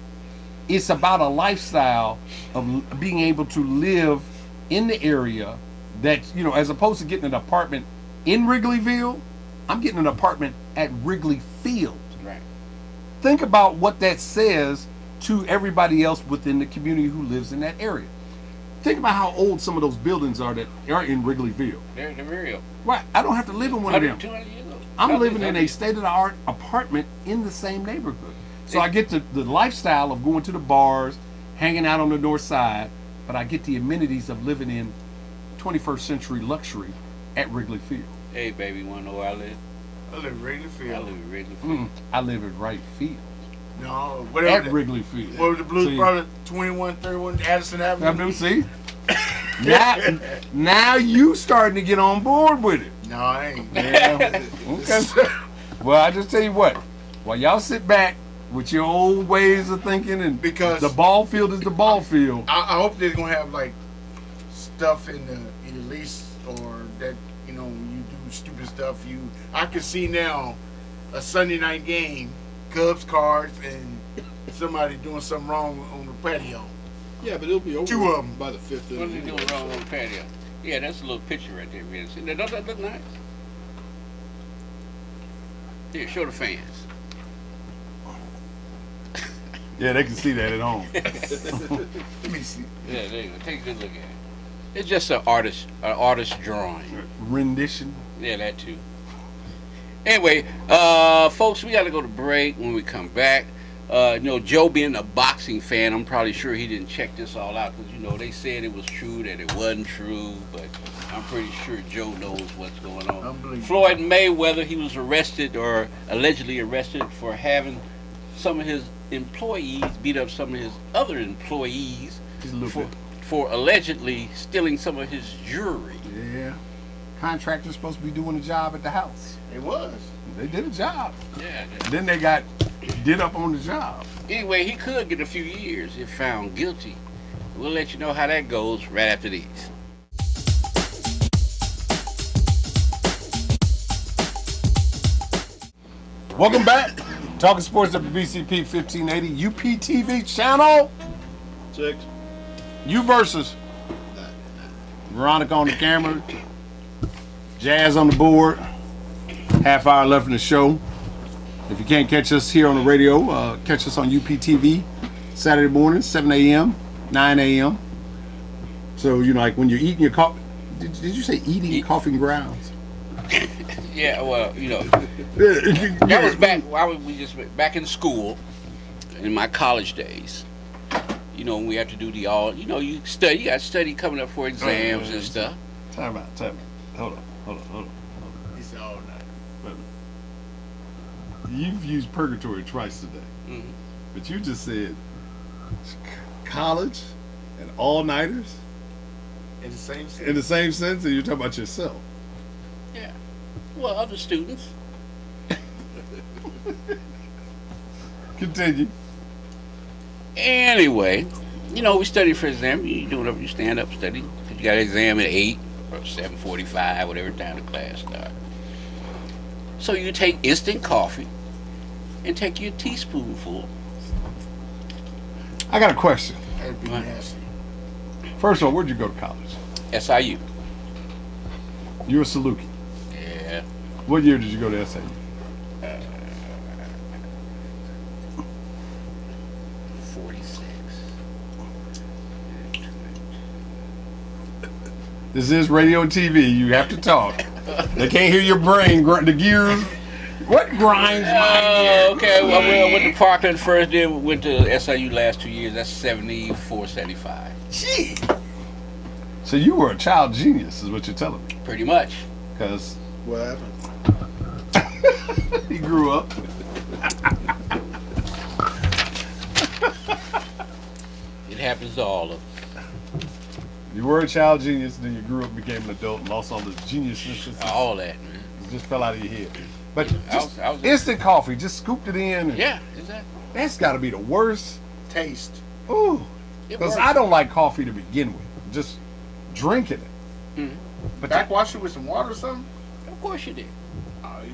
B: it's about a lifestyle of being able to live in the area that, as opposed to getting an apartment in Wrigleyville, I'm getting an apartment at Wrigley Field.
A: Right.
B: Think about what that says to everybody else within the community who lives in that area. Think about how old some of those buildings are that are in Wrigley Field.
A: They're real.
B: Right. I don't have to live in one of
A: 100,
B: them.
A: 200 years old.
B: I'm living in a state-of-the-art apartment in the same neighborhood. So I get the lifestyle of going to the bars, hanging out on the north side, but I get the amenities of living in 21st century luxury at Wrigley Field.
A: Hey, baby, you want to know where I live?
E: I live in Wrigley
A: I
E: Field.
A: live in Wrigley Field.
B: I live at Right Field.
E: No,
B: At
E: whatever.
B: Wrigley Field.
E: What was the Blues
B: See?
E: Brothers, 2131 Addison Avenue?
B: Avenue, see? now you starting to get on board with it.
E: No, I ain't.
B: Yeah. Okay. Well, I just tell you what. While y'all sit back with your old ways of thinking, and
E: Because-
B: the ball field is the ball field.
E: I hope they're gonna have like stuff in your lease, or that when you do stupid stuff. I can see now a Sunday night game, Cubs cards, and somebody doing something wrong on the patio.
C: Yeah, but it'll be over
E: 2 of 'em.
C: by the fifth
A: What are
C: inning.
A: you doing wrong on the patio? Yeah, that's a little picture right there, man. See, don't that look nice? Here, show the fans.
B: Yeah, they can see that at home.
E: Let me see.
A: Yeah, there you go. Take a good look at it. It's just an artist drawing.
B: Rendition.
A: Yeah, that too. Anyway, folks, we got to go to break. When we come back, Joe being a boxing fan, I'm probably sure he didn't check this all out because, they said it was true, that it wasn't true, but I'm pretty sure Joe knows what's going on.
E: Unbelievable.
A: Floyd Mayweather, he was arrested or allegedly arrested for having some of his employees beat up some of his other employees
B: Just a little bit.
A: for allegedly stealing some of his jewelry.
B: Yeah. Contractors supposed to be doing a job at the house.
E: It was.
B: They did a job.
A: Yeah.
B: Then they got did up on the job.
A: Anyway, he could get a few years if found guilty. We'll let you know how that goes right after these.
B: Welcome back. Talking Sports WBCP 1580 UPTV channel.
C: 6.
B: You versus Veronica on the camera, Jazz on the board. Half hour left in the show. If you can't catch us here on the radio, catch us on UPTV Saturday mornings, 7 a.m., 9 a.m. So, like when you're eating your coffee. Did you say eating coughing grounds?
A: Yeah, well, that was back in school, in my college days. When we had to do the you got to study coming up for exams and stuff.
B: Time out. Hold on.
E: He said all night.
B: You've used purgatory twice today.
A: Mm-hmm.
B: But you just said college and all-nighters
E: In the same sense.
B: in the same sense, and you're talking about yourself.
A: Yeah. Well, other students.
B: Continue.
A: Anyway, we study for exam. You do whatever you stand up study. 'Cause you got an exam at 8 or 7:45, whatever time the class starts. So you take instant coffee and take your teaspoonful.
B: I got a question.
E: That'd be
A: What?
E: nasty.
B: First of all, where'd you go to college?
A: SIU.
B: You were Saluki.
A: Yeah.
B: What year did you go to SIU?
A: 46.
B: This is radio and TV. You have to talk. They can't hear your brain. The gears. What grinds my gears?
A: Okay. Well, I went to Parkland first, then went to SIU last 2 years. That's 74, 75.
B: Gee. So you were a child genius, is what you're telling me.
A: Pretty much.
B: Because
C: What happened?
B: he grew up.
A: It happens to all of us.
B: You were a child genius, then you grew up, became an adult, and lost all the geniusness.
A: All that, man.
B: It just fell out of your head. But
A: I was
B: instant coffee, just scooped it in. And
A: Yeah, exactly.
B: That's got to be the worst.
E: Taste.
B: Ooh.
A: It
B: Because
A: works.
B: I don't like coffee to begin with. Just drinking it.
A: Mhm.
B: But
E: Backwash it with some water or something?
A: Of course you did.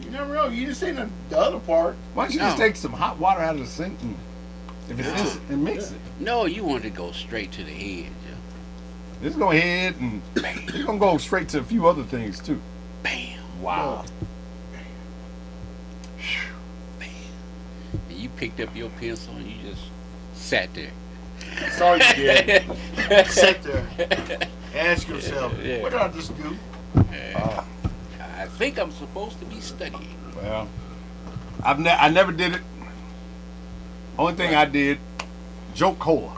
E: You never know. You just seen the other part.
B: why don't you just
A: No.
B: take some hot water out of the sink and, if it's instant, and mix it?
A: No, you wanted to go straight to the head.
B: Just go ahead and you're going to go straight to a few other things too.
A: Bam,
B: Wow.
A: bam. And you picked up your pencil and you just sat there.
E: That's all you did. Sit there. Ask yourself,
A: Yeah.
E: what did I just do?
A: I think I'm supposed to be studying.
B: Well, I never did it. Only thing I did, Joke Cola.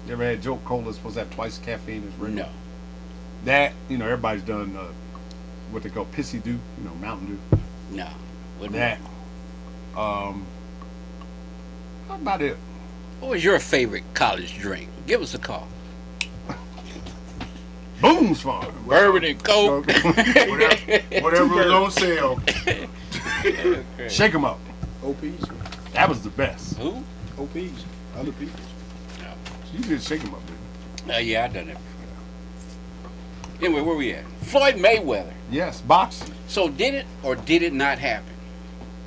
B: You ever had Joke Cola? It's supposed to have twice caffeine as regular.
A: No.
B: That, everybody's done what they call Pissy Dew, Mountain Dew.
A: No. What
B: That. How about it?
A: What was your favorite college drink? Give us a call.
B: Boone's Farm.
A: Bourbon and Coke.
E: Whatever was on sale.
B: Shake 'em up.
C: OPs?
B: That was the best.
A: Who?
C: OPs. Other people's.
B: You did shake 'em up, didn't
A: Yeah, I done that before. Anyway, where we at? Floyd Mayweather.
B: you? Yes, boxing.
A: So did it or did it not happen?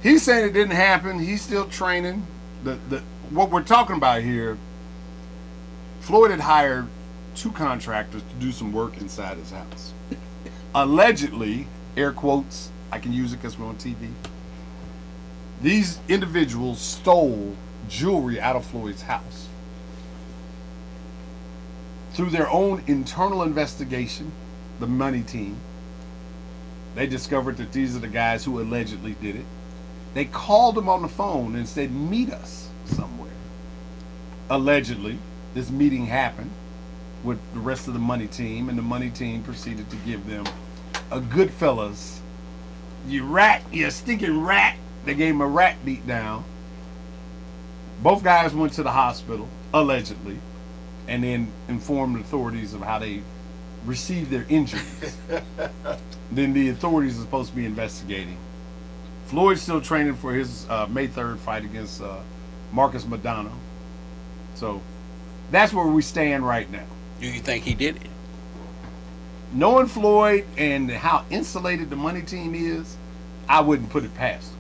B: He's saying it didn't happen. He's still training. What we're talking about here, Floyd had hired 2 contractors to do some work inside his house. Allegedly, air quotes, I can use it because we're on TV. These individuals stole jewelry out of Floyd's house. Through their own internal investigation, the money team, they discovered that these are the guys who allegedly did it. They called him on the phone and said, meet us somewhere. Allegedly, this meeting happened with the rest of the money team, and the money team proceeded to give them a Goodfellas, you rat, you stinking rat. They gave him a rat beat down. Both guys went to the hospital, allegedly, and then informed authorities of how they received their injuries. Then the authorities are supposed to be investigating. Floyd's still training for his May 3rd fight against Marcus Madonna. So that's where we stand right now.
A: Do you think he did it?
B: Knowing Floyd and how insulated the money team is, I wouldn't put it past them.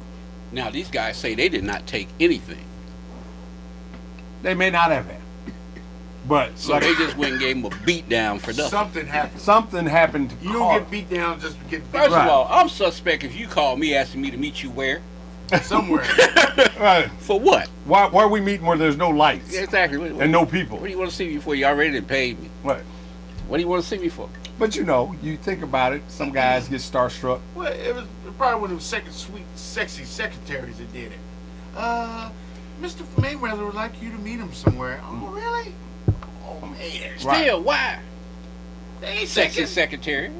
A: Now, these guys say they did not take anything.
B: They may not have had. But
A: So they just went and gave him a beat down for nothing.
E: Something happened.
B: something happened to
E: You
B: Carter.
E: don't get beat down just to get beat
A: First
B: Right.
A: of all, I'm suspect if you call me asking me to meet you where?
E: somewhere.
B: Right.
A: For what?
B: Why are we meeting where there's no lights
A: Exactly. What
B: and no people?
A: do you want to see me for? You already done paid me.
B: Right.
A: What do you want to see me for?
B: But you know, you think about it. Some guys get starstruck.
E: Well, it was probably one of them second sweet, sexy secretaries that did it. Mr. Mayweather would like you to meet him somewhere. Oh, really? Oh, man.
A: Still, why?
E: They ain't
A: Sexy
E: taking.
A: secretary.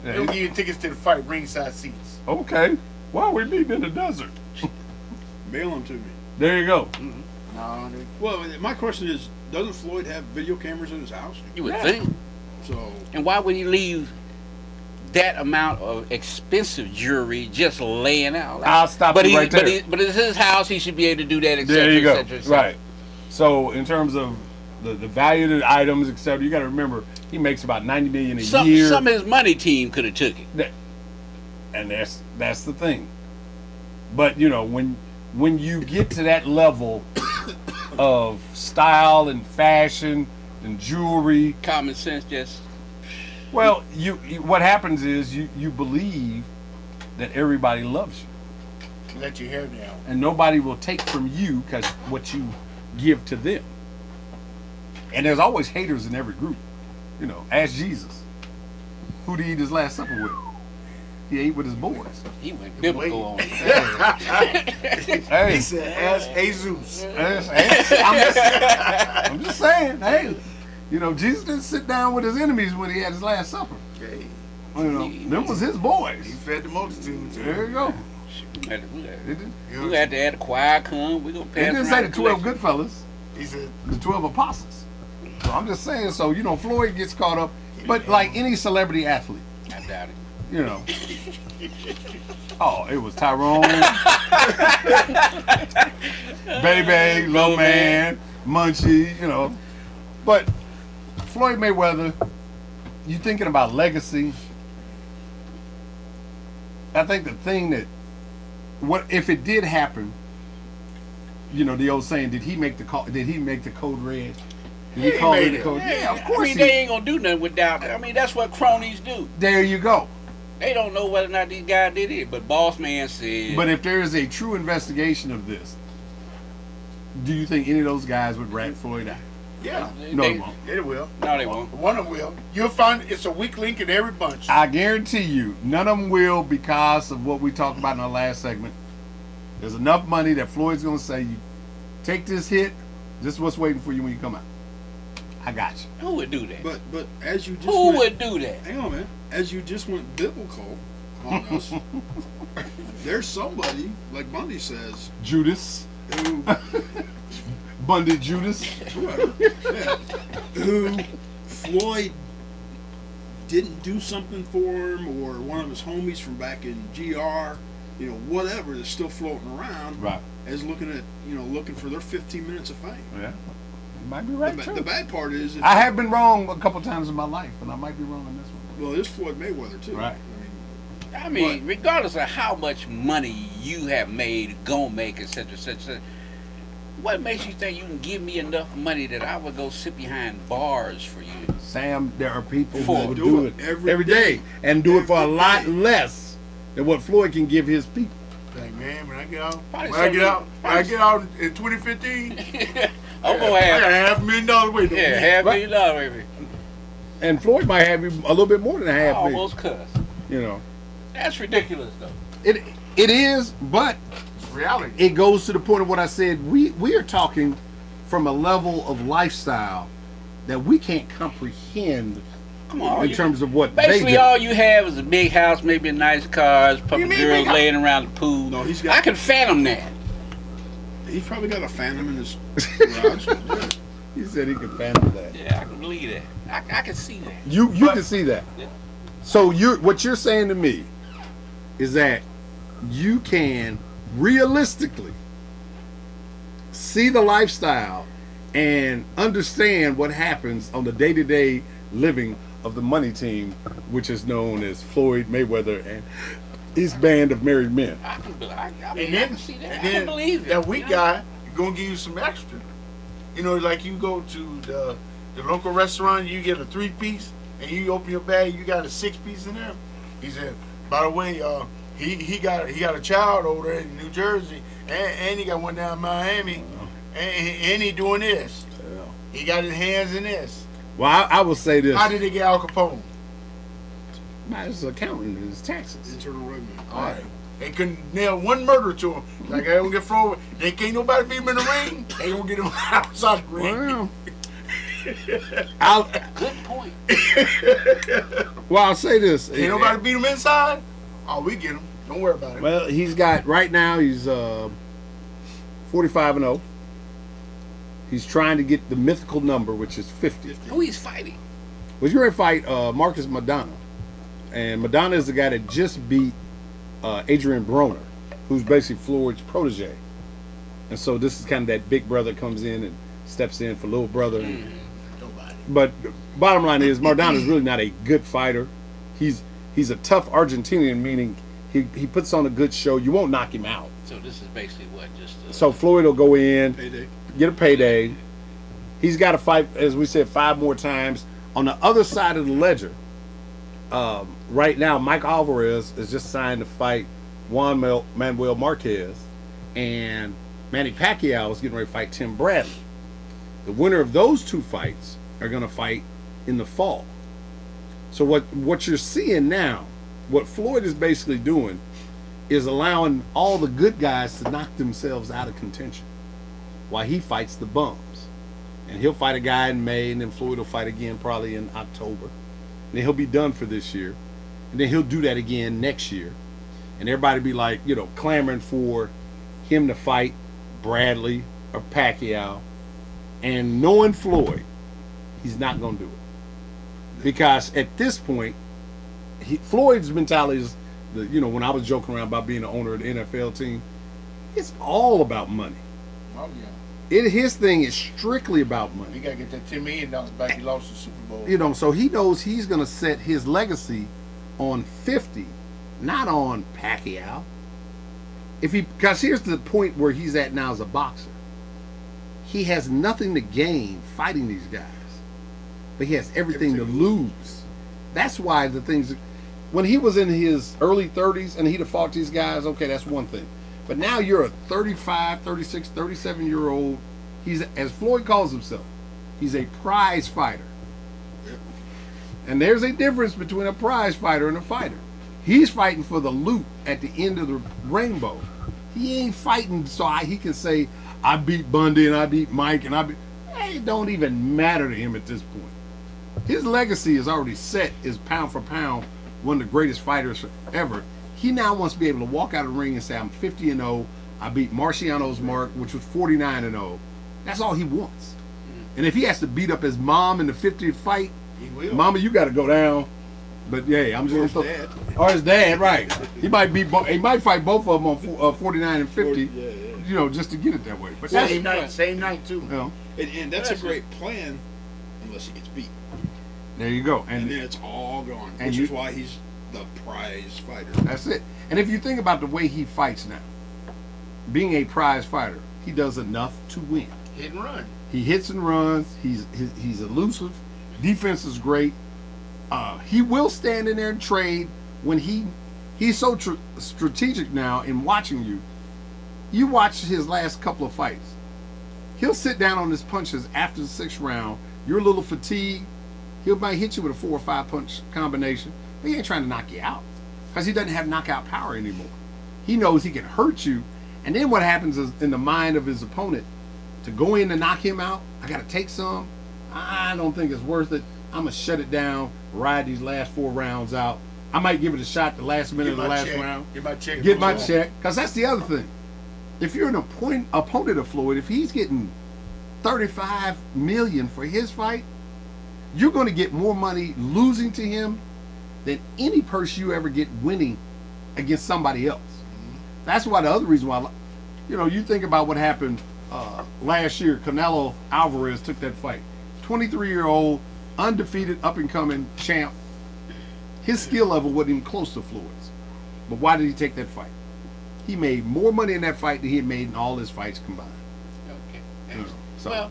E: They don't give you tickets to the fight, ringside seats.
B: Okay. Why are we meeting in the desert?
C: Mail them to me.
B: There you go.
E: No,
C: Well, my question is, doesn't Floyd have video cameras in his house?
A: You would think.
C: So
A: And why would he leave that amount of expensive jewelry just laying out?
B: I'll stop
A: but
B: you right there.
A: But it's his house. He should be able to do that, etc.
B: There you go.
A: etc., etc.
B: Right. So in terms of the value of the items, etc., you got to remember he makes about $90 million a year.
A: Some of his money team could have took it.
B: And that's the thing. But you know, when you get to that level of style and fashion and jewelry,
A: Common sense just.
B: well, you what happens is you believe that everybody loves you
E: let your hair down.
B: and nobody will take from you because what you give to them. And there's always haters in every group. You know, ask Jesus. Who did he eat his last supper with? He ate with his boys.
A: He went biblical on it.
B: Hey,
E: He said, ask Jesus.
B: I'm just saying, hey, you know, Jesus didn't sit down with his enemies when he had his last supper.
E: Okay.
B: You know, them was his
E: He
B: boys.
E: fed the multitude.
B: There you go.
A: We had
B: It
A: we had to add a choir come. We gonna pass.
B: didn't say the 12 good fellas,
E: He said,
B: the 12 apostles. So I'm just saying, so, you know, Floyd gets caught up, but like any celebrity athlete,
A: I doubt it.
B: you know. Oh, it was Tyrone, Baby, Low Man, Munchie, you know. But Floyd Mayweather, you thinking about legacy. I think the thing that, what if it did happen, you know, the old saying, did he make the call, did he make the code red? Did
E: He
B: call
E: made
B: the
E: it.
B: code? Yeah, of course
A: I mean,
B: he.
A: they ain't gonna do nothing without. I mean, that's what cronies do.
B: There you go.
A: They don't know whether or not these guys did it, but Boss Man said.
B: But if there is a true investigation of this, do you think any of those guys would rat Floyd out?
E: yeah,
B: No,
A: they
B: they won't.
E: it will.
A: No, they won't.
E: One of them will. You'll find it's a weak link in every bunch.
B: I guarantee you, none of them will because of what we talked about in our last segment. There's enough money that Floyd's going to say, you take this hit, this is what's waiting for you when you come out. I got you.
A: Who would do that?
C: But as you just
A: Who
C: went,
A: would do that?
C: hang on, man. As you just went biblical on us, there's somebody like Bundy says
B: Judas.
C: who
B: Bundy Judas.
C: whoever, yeah, who Floyd didn't do something for him, or one of his homies from back in GR, you know, whatever, that's still floating around,
B: Right.
C: as looking at, you know, looking for their 15 minutes of fame.
B: Yeah. You might be right,
C: The,
B: too.
C: the bad part is, if,
B: I have been wrong a couple times in my life, and I might be wrong on this one.
C: well, it's Floyd Mayweather too.
B: Right.
A: I mean, regardless of how much money you have made, gonna make, etc., etc., what makes you think you can give me enough money that I would go sit behind bars for you?
B: Sam, there are people
A: For-
B: who will
C: do
B: do
C: it
B: it
C: every
B: every day and do it for a
C: Every
B: lot
C: day.
B: less than what Floyd can give his people.
E: Like, man, when I get out,
A: Probably
E: when I get out,
A: something-
E: when I get out in 2015,
A: I'm gonna
E: I
A: have
E: got $500,000 waiting on me.
A: $500,000, baby.
B: And Floyd might have him a little bit more than a
A: I
B: half million.
A: almost cuss.
B: You know,
A: That's ridiculous, though.
B: it is, but
E: It's reality.
B: it goes to the point of what I said. We are talking from a level of lifestyle that we can't comprehend
A: Come on.
B: in terms of what
A: Basically,
B: they do.
A: all you have is a big house, maybe a nice cars, couple
E: You mean
A: girls
E: big house?
A: laying around the pool.
C: No, he's got-
A: I can fathom that.
C: He's probably got a Phantom in his garage. Yeah.
B: He said he could fathom that.
A: Yeah, I can believe that. I can see that.
B: You can see that.
A: Yeah.
B: So what you're saying to me is that you can realistically see the lifestyle and understand what happens on the day-to-day living of the money team, which is known as Floyd Mayweather and his band of married men.
A: I can, I mean,
E: And
A: I
E: then,
A: can see that.
E: and
A: I can
E: then
A: believe it.
E: that weak
A: you know?
E: guy gonna give you some extra. You know, like you go to the the local restaurant, you get a 3-piece, and you open your bag, you got a 6-piece in there. He said, by the way, he got a child over there in New Jersey, and he got one down in Miami, and he doing this.
B: Yeah.
E: He got his hands in this.
B: Well, I will say this.
E: How did they get Al Capone?
B: It's accounting, it's taxes.
C: Internal revenue.
E: All right. They couldn't nail one murder to him. Like, I don't get thrown. They can't nobody beat him in the ring. They gonna get him outside the ring.
B: Well,
A: Good point.
B: I'll say this.
E: Ain't nobody beat him inside. Oh, we get him. Don't worry about it.
B: Well, he's got, right now, he's 45-0. He's trying to get the mythical number, which is 50.
A: Who he's fighting?
B: Well, you're going to fight Marcus Madonna. And Madonna is the guy that just beat Adrian Broner, who's basically Floyd's protege. And so this is kind of that big brother comes in and steps in for little brother.
E: Nobody.
B: But bottom line is, Madonna's really not a good fighter. He's a tough Argentinian, meaning he puts on a good show. You won't knock him out.
A: So this is basically what just.
B: So Floyd will go in,
C: Payday.
B: get a payday. He's got to fight, as we said, 5 more times. On the other side of the ledger, right now, Mike Alvarez is just signed to fight Juan Manuel Marquez, and Manny Pacquiao is getting ready to fight Tim Bradley. The winner of those 2 fights are going to fight in the fall. So what you're seeing now, what Floyd is basically doing, is allowing all the good guys to knock themselves out of contention while he fights the bums. And he'll fight a guy in May, and then Floyd will fight again probably in October. And then he'll be done for this year. And then he'll do that again next year. And everybody be like, clamoring for him to fight Bradley or Pacquiao. And knowing Floyd, he's not going to do it. Because at this point, Floyd's mentality is, when I was joking around about being the owner of the NFL team, it's all about money.
E: Oh, yeah.
B: His thing is strictly about money.
E: He got to get that $10 million back he lost the Super Bowl.
B: So he knows he's going to set his legacy on 50, not on Pacquiao. Because here's the point where he's at now as a boxer. He has nothing to gain fighting these guys, but he has everything to lose. That's why when he was in his early 30s and he'd have fought these guys, okay, that's one thing. But now you're a 35, 36, 37-year-old. He's, as Floyd calls himself, he's a prize fighter. And there's a difference between a prize fighter and a fighter. He's fighting for the loot at the end of the rainbow. He ain't fighting so he can say, I beat Bundy and I beat Mike and it don't even matter to him at this point. His legacy is already set, is pound for pound one of the greatest fighters ever. He now wants to be able to walk out of the ring and say, I'm 50-0. I beat Marciano's mark, which was 49-0. That's all he wants. And if he has to beat up his mom in the 50th fight,
E: He will.
B: Mama, you got to go down. But yeah, I'm just
C: Or his dad.
B: Or his dad, right? He might fight both of them on 49 and 50.
C: Yeah.
B: Just to get it that way. But that's,
E: Same night too.
C: And that's a great plan, unless he gets beat.
B: there you go.
C: And then it's all gone.
B: and
C: Which
B: you-
C: is why he's the prize fighter.
B: That's it. And if you think about the way he fights now, being a prize fighter, he does enough to win.
E: Hit and run.
B: He hits and runs. He's elusive. Defense is great. He will stand in there and trade when he's so strategic now in watching you. You watch his last couple of fights. He'll sit down on his punches after the 6th round. You're a little fatigued. He might hit you with a 4 or 5 punch combination, but he ain't trying to knock you out because he doesn't have knockout power anymore. He knows he can hurt you, and then what happens is in the mind of his opponent to go in and knock him out. I got to take some. I don't think it's worth it. I'm gonna shut it down, ride these last 4 rounds out. I might give it a shot the last minute of the last round.
E: Get my check.
B: Get my check, because that's the other thing. If you're an opponent of Floyd, if he's getting $35 million for his fight, you're going to get more money losing to him than any purse you ever get winning against somebody else. That's why the other reason why, you think about what happened last year. Canelo Alvarez took that fight. 23-year-old, undefeated, up-and-coming champ. His skill level wasn't even close to Floyd's. But why did he take that fight? He made more money in that fight than he had made in all his fights combined.
A: Okay.
B: So,
A: Well,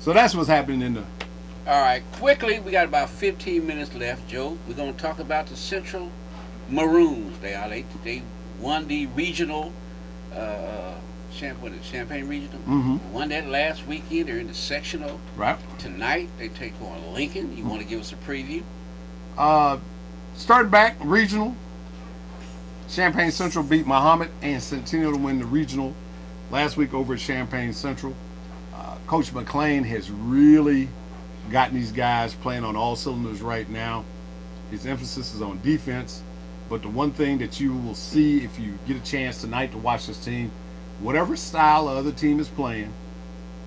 B: So that's what's happening in the.
A: All right, quickly, we got about 15 minutes left, Joe. We're going to talk about the Central Maroons. They won the regional, Champaign Regional. Won that last weekend. They're in the sectional.
B: Right.
A: Tonight, they take on Lincoln. You want to give us a preview?
B: Starting back, regional. Champaign Central beat Muhammad and Centennial to win the regional last week over at Champaign Central. Coach McLean has really gotten these guys playing on all cylinders right now. His emphasis is on defense, but the one thing that you will see if you get a chance tonight to watch this team, whatever style the other team is playing,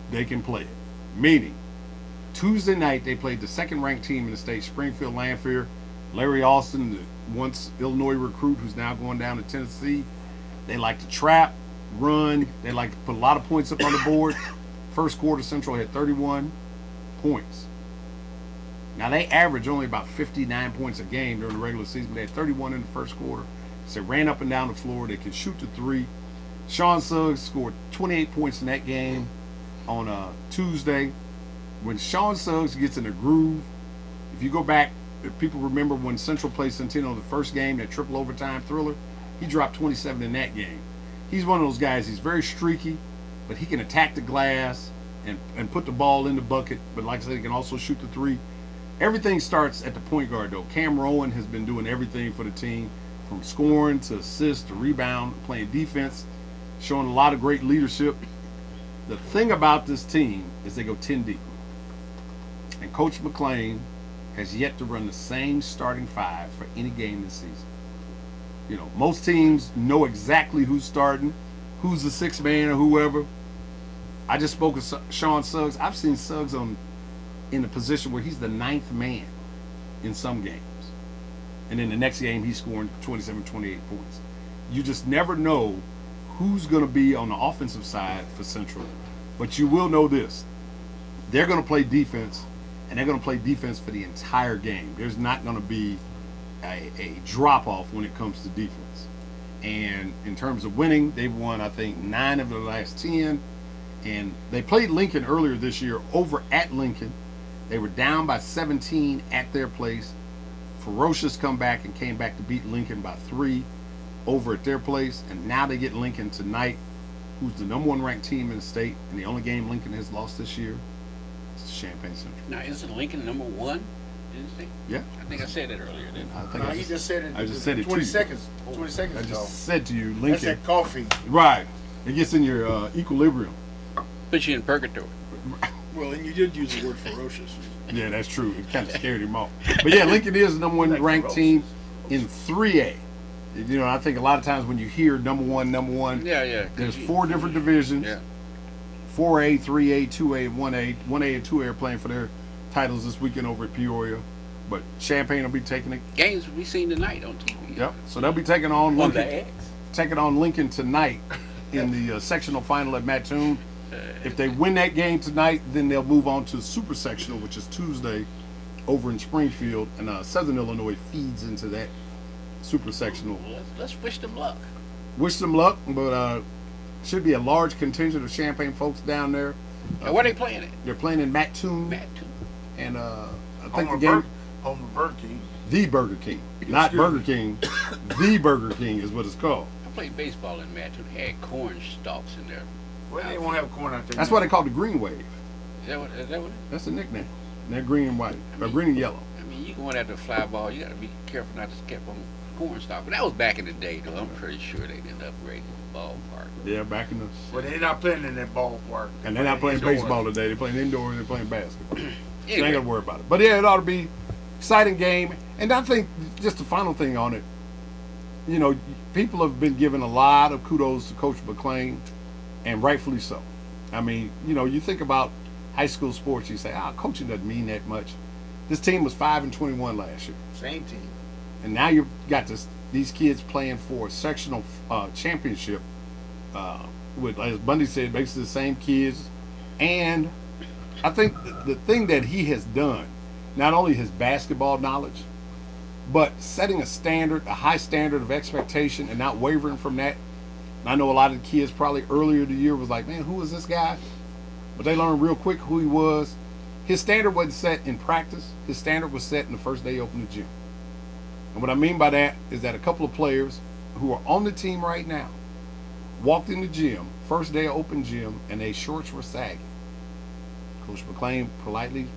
B: they can play it. Meaning, Tuesday night they played the second-ranked team in the state, Springfield Lanphier. Larry Austin, the once Illinois recruit who's now going down to Tennessee. They like to trap, run. They like to put a lot of points up on the board. First quarter, Central had 31 points. Now, they average only about 59 points a game during the regular season, but they had 31 in the first quarter. So they ran up and down the floor. They could shoot the three. Sean Suggs scored 28 points in that game on Tuesday. When Sean Suggs gets in a groove, if you go back, if people remember when Central played Centennial the first game, that triple overtime thriller, he dropped 27 in that game. He's one of those guys, he's very streaky, but he can attack the glass and put the ball in the bucket. But like I said, he can also shoot the three. Everything starts at the point guard, though. Cam Rowan has been doing everything for the team, from scoring to assist to rebound, playing defense, showing a lot of great leadership. The thing about this team is they go 10 deep. And Coach McLean has yet to run the same starting five for any game this season. You know, most teams know exactly who's starting, who's the sixth man or whoever. I just spoke with Sean Suggs. I've seen Suggs in a position where he's the ninth man in some games. And then the next game, he's scoring 27, 28 points. You just never know who's going to be on the offensive side for Central. But you will know this. They're going to play defense, and they're going to play defense for the entire game. There's not going to be a drop-off when it comes to defense. And in terms of winning, they've won, I think, 9 of the last 10. And they played Lincoln earlier this year over at Lincoln. They were down by 17 at their place. Ferocious comeback and came back to beat Lincoln by 3 over at their place. And now they get Lincoln tonight, who's the #1 ranked team in the state. And the only game Lincoln has lost this year is Champaign Central.
A: Now, isn't Lincoln #1? Didn't say?
B: Yeah.
A: I think I said that earlier, didn't I?
B: I think
E: No, he just said it.
B: I just said it
E: 20
B: to you.
E: seconds. 20 seconds
B: I
E: ago.
B: just said to you,
E: That's
B: Lincoln.
E: that coffee.
B: Right. It gets in your equilibrium.
A: Put you in purgatory.
C: Well, and you did use the word ferocious.
B: Yeah, that's true. It kind of scared him off. But yeah, Lincoln is the #1 ranked team in 3A. You know, I think a lot of times when you hear number one,
A: Yeah.
B: there's 4 different divisions.
A: Yeah.
B: 4A, 3A, 2A, and 1A. 1A and 2A are playing for their titles this weekend over at Peoria. But Champaign will be taking it.
A: Games we seen tonight on TV.
B: Yep. So they'll be taking on
A: On
B: Lincoln.
A: the X.
B: Taking on Lincoln tonight in the sectional final at Mattoon. If they win that game tonight, then they'll move on to super sectional, which is Tuesday over in Springfield, and Southern Illinois feeds into that super sectional.
A: Let's wish them luck.
B: Wish them luck, but should be a large contingent of Champaign folks down there.
A: Now, where they playing at?
B: They're playing in Mattoon,
A: Mattoon.
B: and I think
E: Home
B: the game,
E: of Burger King.
B: the Burger King, not Burger King, the Burger King is what it's called.
A: I played baseball in Mattoon. Had corn stalks in there.
E: Well, they won't have corn out there.
B: That's why they call it the Green Wave.
A: Is that what it is?
B: That's the nickname. And they're green and white, or green and yellow.
A: I mean, you going after a fly ball, you got to be careful not to step on corn stalk. But that was back in the day, though. I'm pretty sure they didn't upgrade the ballpark.
B: Yeah, back in the.
E: Well, they're not playing in that ballpark.
B: And they're not playing
E: Indoors.
B: baseball today. They're playing indoors. They're playing basketball. So they
A: Anyway.
B: ain't got to worry about it. But yeah, it ought to be exciting game. And I think just the final thing on it, you know, people have been giving a lot of kudos to Coach McLean, and rightfully so. I mean, you know, you think about high school sports, you say, coaching doesn't mean that much. This team was 5-21 last year.
E: Same team.
B: And now you've got these kids playing for a sectional championship with, as Bundy said, basically the same kids. And I think the thing that he has done, not only his basketball knowledge, but setting a standard, a high standard of expectation and not wavering from that. And I know a lot of the kids probably earlier in the year was like, man, who is this guy? but they learned real quick who he was. His standard wasn't set in practice. His standard was set in the first day he opened the gym. And what I mean by that is that a couple of players who are on the team right now walked in the gym, first day of open gym, and their shorts were sagging. Coach McClain politely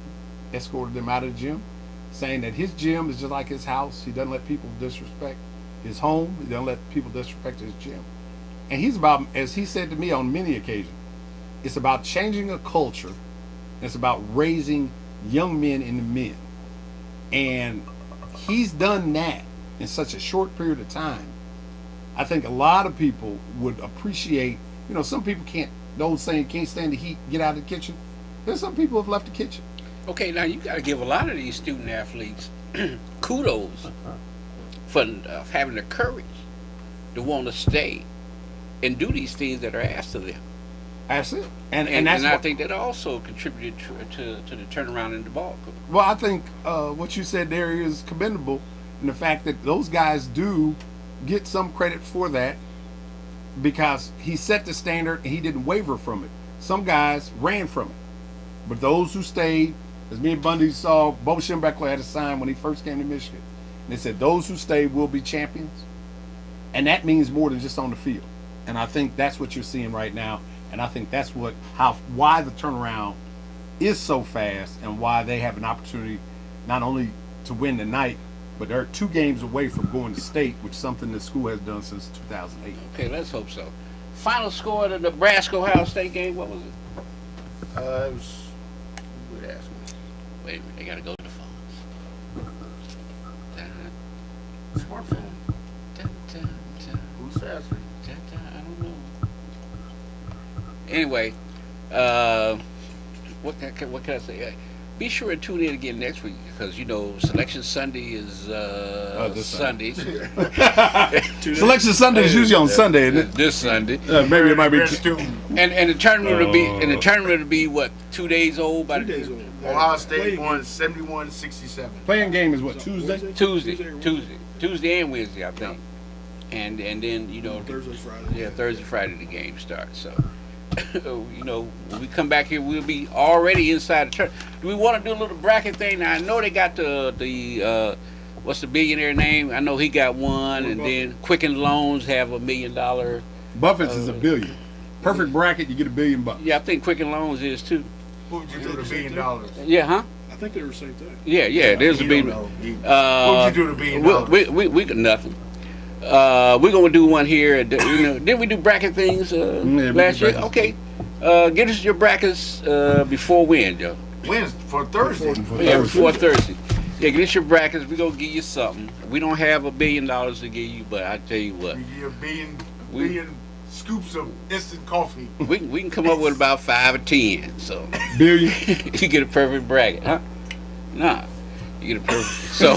B: escorted them out of the gym, saying that his gym is just like his house. He doesn't let people disrespect his home. He doesn't let people disrespect his gym. And he's about, as he said to me on many occasions, it's about changing a culture. It's about raising young men into men. And he's done that in such a short period of time. I think a lot of people would appreciate, some people can't, the old saying, can't stand the heat, get out of the kitchen. There's some people who have left the kitchen.
A: Okay, now you got to give a lot of these student athletes kudos for having the courage to want to stay and do these things that are asked of them.
B: That's it. And
A: And
B: that's
A: I
B: what,
A: think that also contributed to the turnaround in the ball.
B: well, I think what you said there is commendable in the fact that those guys do get some credit for that because he set the standard and he didn't waver from it. Some guys ran from it. But those who stayed, as me and Bundy saw, Bo Schembechler had a sign when he first came to Michigan. And it said, those who stay will be champions. And that means more than just on the field. And I think that's what you're seeing right now. And I think that's why the turnaround is so fast and why they have an opportunity not only to win tonight, but they're 2 games away from going to state, which is something the school has done since 2008.
A: Okay, let's hope so. Final score of the Nebraska-Ohio State game, what was it?
E: It was.
A: Wait a minute, they got to go to the phones.
E: Smartphone. Who's faster?
A: I don't know. Anyway, what can I say? Be sure to tune in again next week because Selection Sunday is
B: this
A: Sunday.
B: Selection Sunday is usually on Sunday, isn't it?
A: This Sunday,
B: Maybe it might be.
A: and the tournament will be what 2 days old by
C: 2 days old.
E: Ohio State won 71-67.
B: Playing game is what, Tuesday?
A: Tuesday and Wednesday, I think. And then
C: Thursday, Friday.
A: Yeah, Thursday, Friday the game starts. So, when we come back here, we'll be already inside the tournament. Do we want to do a little bracket thing? Now, I know they got the what's the billionaire name? I know he got one, and then Quicken Loans have $1 million.
B: Buffett's is $1 billion. Perfect bracket, you get $1 billion.
A: Yeah, I think Quicken Loans is too.
E: Who would you do the $1 billion?
A: Yeah, huh?
C: I think they were the same thing.
A: Yeah, there's a $1 billion.
E: What would you do the $1 billion?
A: We got nothing. We're gonna do one here. Didn't we do bracket things last year? Okay. Get us your brackets before when, Joe?
E: Wins for Thursday.
A: Before Thursday. Yeah, get us your brackets. We're gonna give you something. We don't have $1 billion to give you, but I tell you what.
E: We give you $1 billion scoops of instant coffee.
A: We can come up with about 5 or 10. So
B: Billion?
A: you get a perfect bracket, huh? Nah. You get a perfect. So.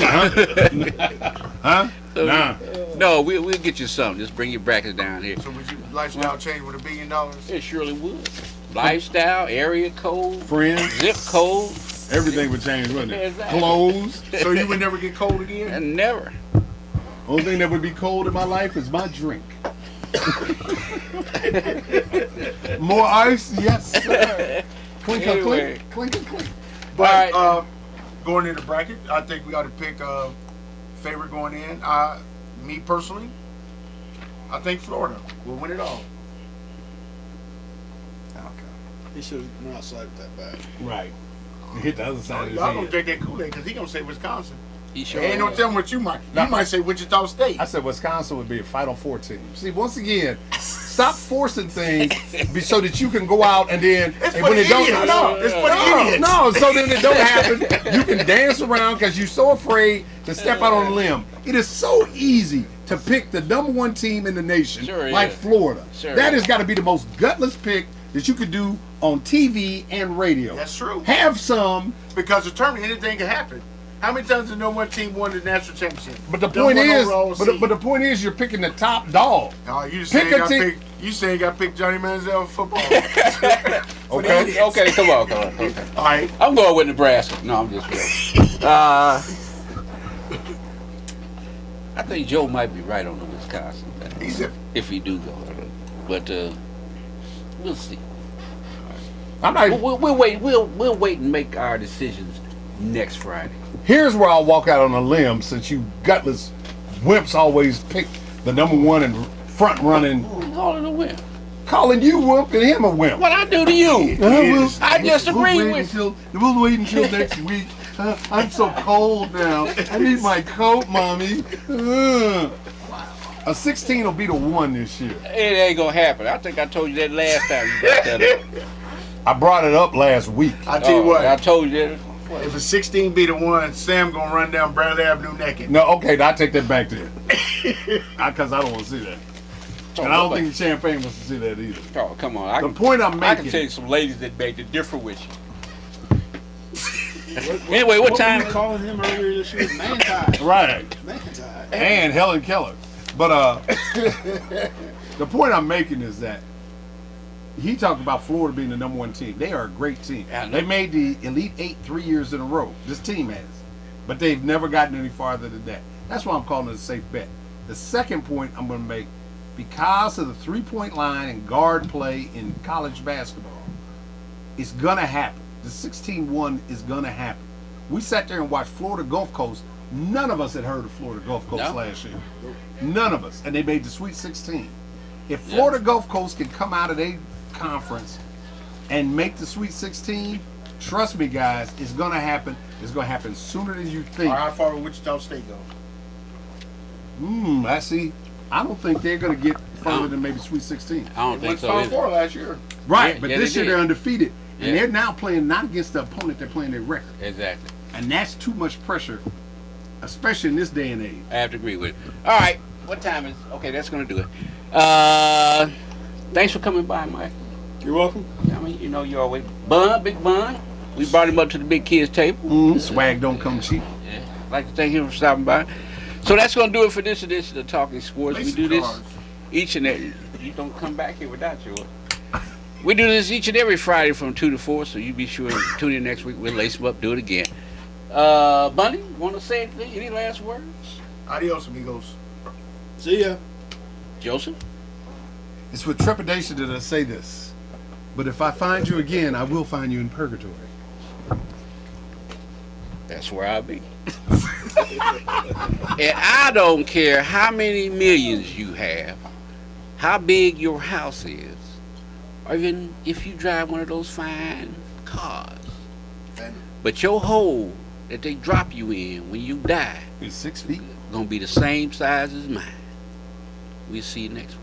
B: Huh?
A: So,
B: Nah.
A: No, we'll get you something. Just bring your brackets down here.
E: So would you lifestyle change with $1 billion?
A: It surely would. Lifestyle, area code,
B: Friends,
A: zip code,
B: everything would change, wouldn't it?
A: Exactly.
B: Clothes.
E: So you would never get cold again?
A: and never.
B: Only thing that would be cold in my life is my drink. More ice? Yes, sir. Clink,
A: Anyway.
B: clink, clink, clink.
E: But
A: All right.
E: going in the bracket, I think we got to pick a favorite going in. Me personally, I think Florida will win it all.
C: He should have not sided that bad.
B: Right. Hit the other side of his
E: Y'all gonna
B: head.
E: drink that Kool-Aid because he gonna say Wisconsin.
A: He sure
E: Ain't no
A: is.
E: telling what you might. You might say Wichita State.
B: I said Wisconsin would be a Final Four team. See, once again, stop forcing things so that you can go out and then
E: It's
B: and
E: for
B: when
E: the
B: it don't
E: idiots. No, it's for the idiots.
B: No, so then it don't happen. You can dance around because you're so afraid to step out on a limb. It is so easy to pick the #1 team in the nation,
A: Sure
B: like
A: is.
B: Florida.
A: Sure
B: That
A: is.
B: has got to be the most gutless pick that you could do on TV and radio.
E: That's true.
B: Have some,
E: Because the tournament, anything can happen. How many times has #1 team won the national championship?
B: but the
E: Number
B: point
E: one
B: is,
E: overall
B: but
E: seed.
B: the point is, you're picking the top dog.
E: No, you just
B: Pick
E: saying
B: a
E: got
B: team.
E: pick. You saying got pick Johnny Manziel for football.
B: Okay.
A: Okay, come on. Okay.
E: All right.
A: I'm going with Nebraska. No, I'm just kidding. I think Joe might be right on the Wisconsin thing,
E: He said,
A: if he do go. But we'll see.
B: I'm not.
A: We'll wait. We'll wait and make our decisions next Friday.
B: Here's where I'll walk out on a limb, since you gutless wimps always pick the number one and front running.
A: Calling a wimp.
B: Calling you wimp and him a wimp.
A: What I do to you? I just agree with you.
B: We'll wait until next week. I'm so cold now. I need my coat, mommy. A 16 will be the 1 this year.
A: It ain't gonna happen. I think I told you that last time you brought that up.
B: I brought it up last week.
E: I tell you what,
A: I told you that.
E: if a 16 be the 1, Sam gonna run down Bradley Avenue naked.
B: No, okay, I take that back then. Because I don't want to see that. And I don't think the champagne wants to see that either.
A: Oh, come on.
B: The point I'm
A: I can
B: making.
A: tell you some ladies that beg to differ with you. Anyway, what time?
C: We were calling him earlier this year, man tie.
B: Right.
C: Man tie.
B: And Helen Keller. But the point I'm making is that he talked about Florida being the number 1 team. They are a great team.
A: Yeah, I know.
B: They made the Elite 8 3 years in a row. This team has. But they've never gotten any farther than that. That's why I'm calling it a safe bet. The second point I'm going to make, because of the 3-point line and guard play in college basketball, it's going to happen. The 16-1 is going to happen. We sat there and watched Florida Gulf Coast. None of us had heard of Florida Gulf Coast last year. None of us. And they made the Sweet 16. If Florida Gulf Coast can come out of their conference and make the Sweet 16, trust me, guys, it's going to happen. It's going to happen sooner than you think.
E: Or how far will Wichita State go?
B: I see. I don't think they're going to get further than maybe Sweet 16.
A: I don't think so.
E: Final
A: either.
E: Four last year.
B: Right,
A: Yeah,
B: but
A: yeah,
B: this
A: they
B: year
A: did.
B: they're undefeated. And
A: Yeah.
B: they're now playing not against the opponent, they're playing their record.
A: Exactly.
B: And that's too much pressure, especially in this day and age.
A: I have to agree with it. All right. What time is? Okay, that's gonna do it. Thanks for coming by, Mike.
C: You're welcome.
A: I mean, you know, you always Big Bun. We brought him up to the big kids table.
B: Swag don't come cheap.
A: Yeah. I'd like to thank him for stopping by. So that's gonna do it for this edition of Talking Sports. We do this each and every. You don't come back here without yours. We do this each and every Friday from 2 to 4, so you be sure to tune in next week. We'll lace them up, do it again. Bunny, want to say anything? Any last words?
E: Adios, amigos.
C: See ya.
A: Joseph?
B: It's with trepidation that I say this, but if I find you again, I will find you in purgatory.
A: That's where I'll be. And I don't care how many millions you have, how big your house is, or even if you drive one of those fine cars. But your hole that they drop you in when you die
B: It's 6 feet.
A: gonna be the same size as mine. We'll see you next week.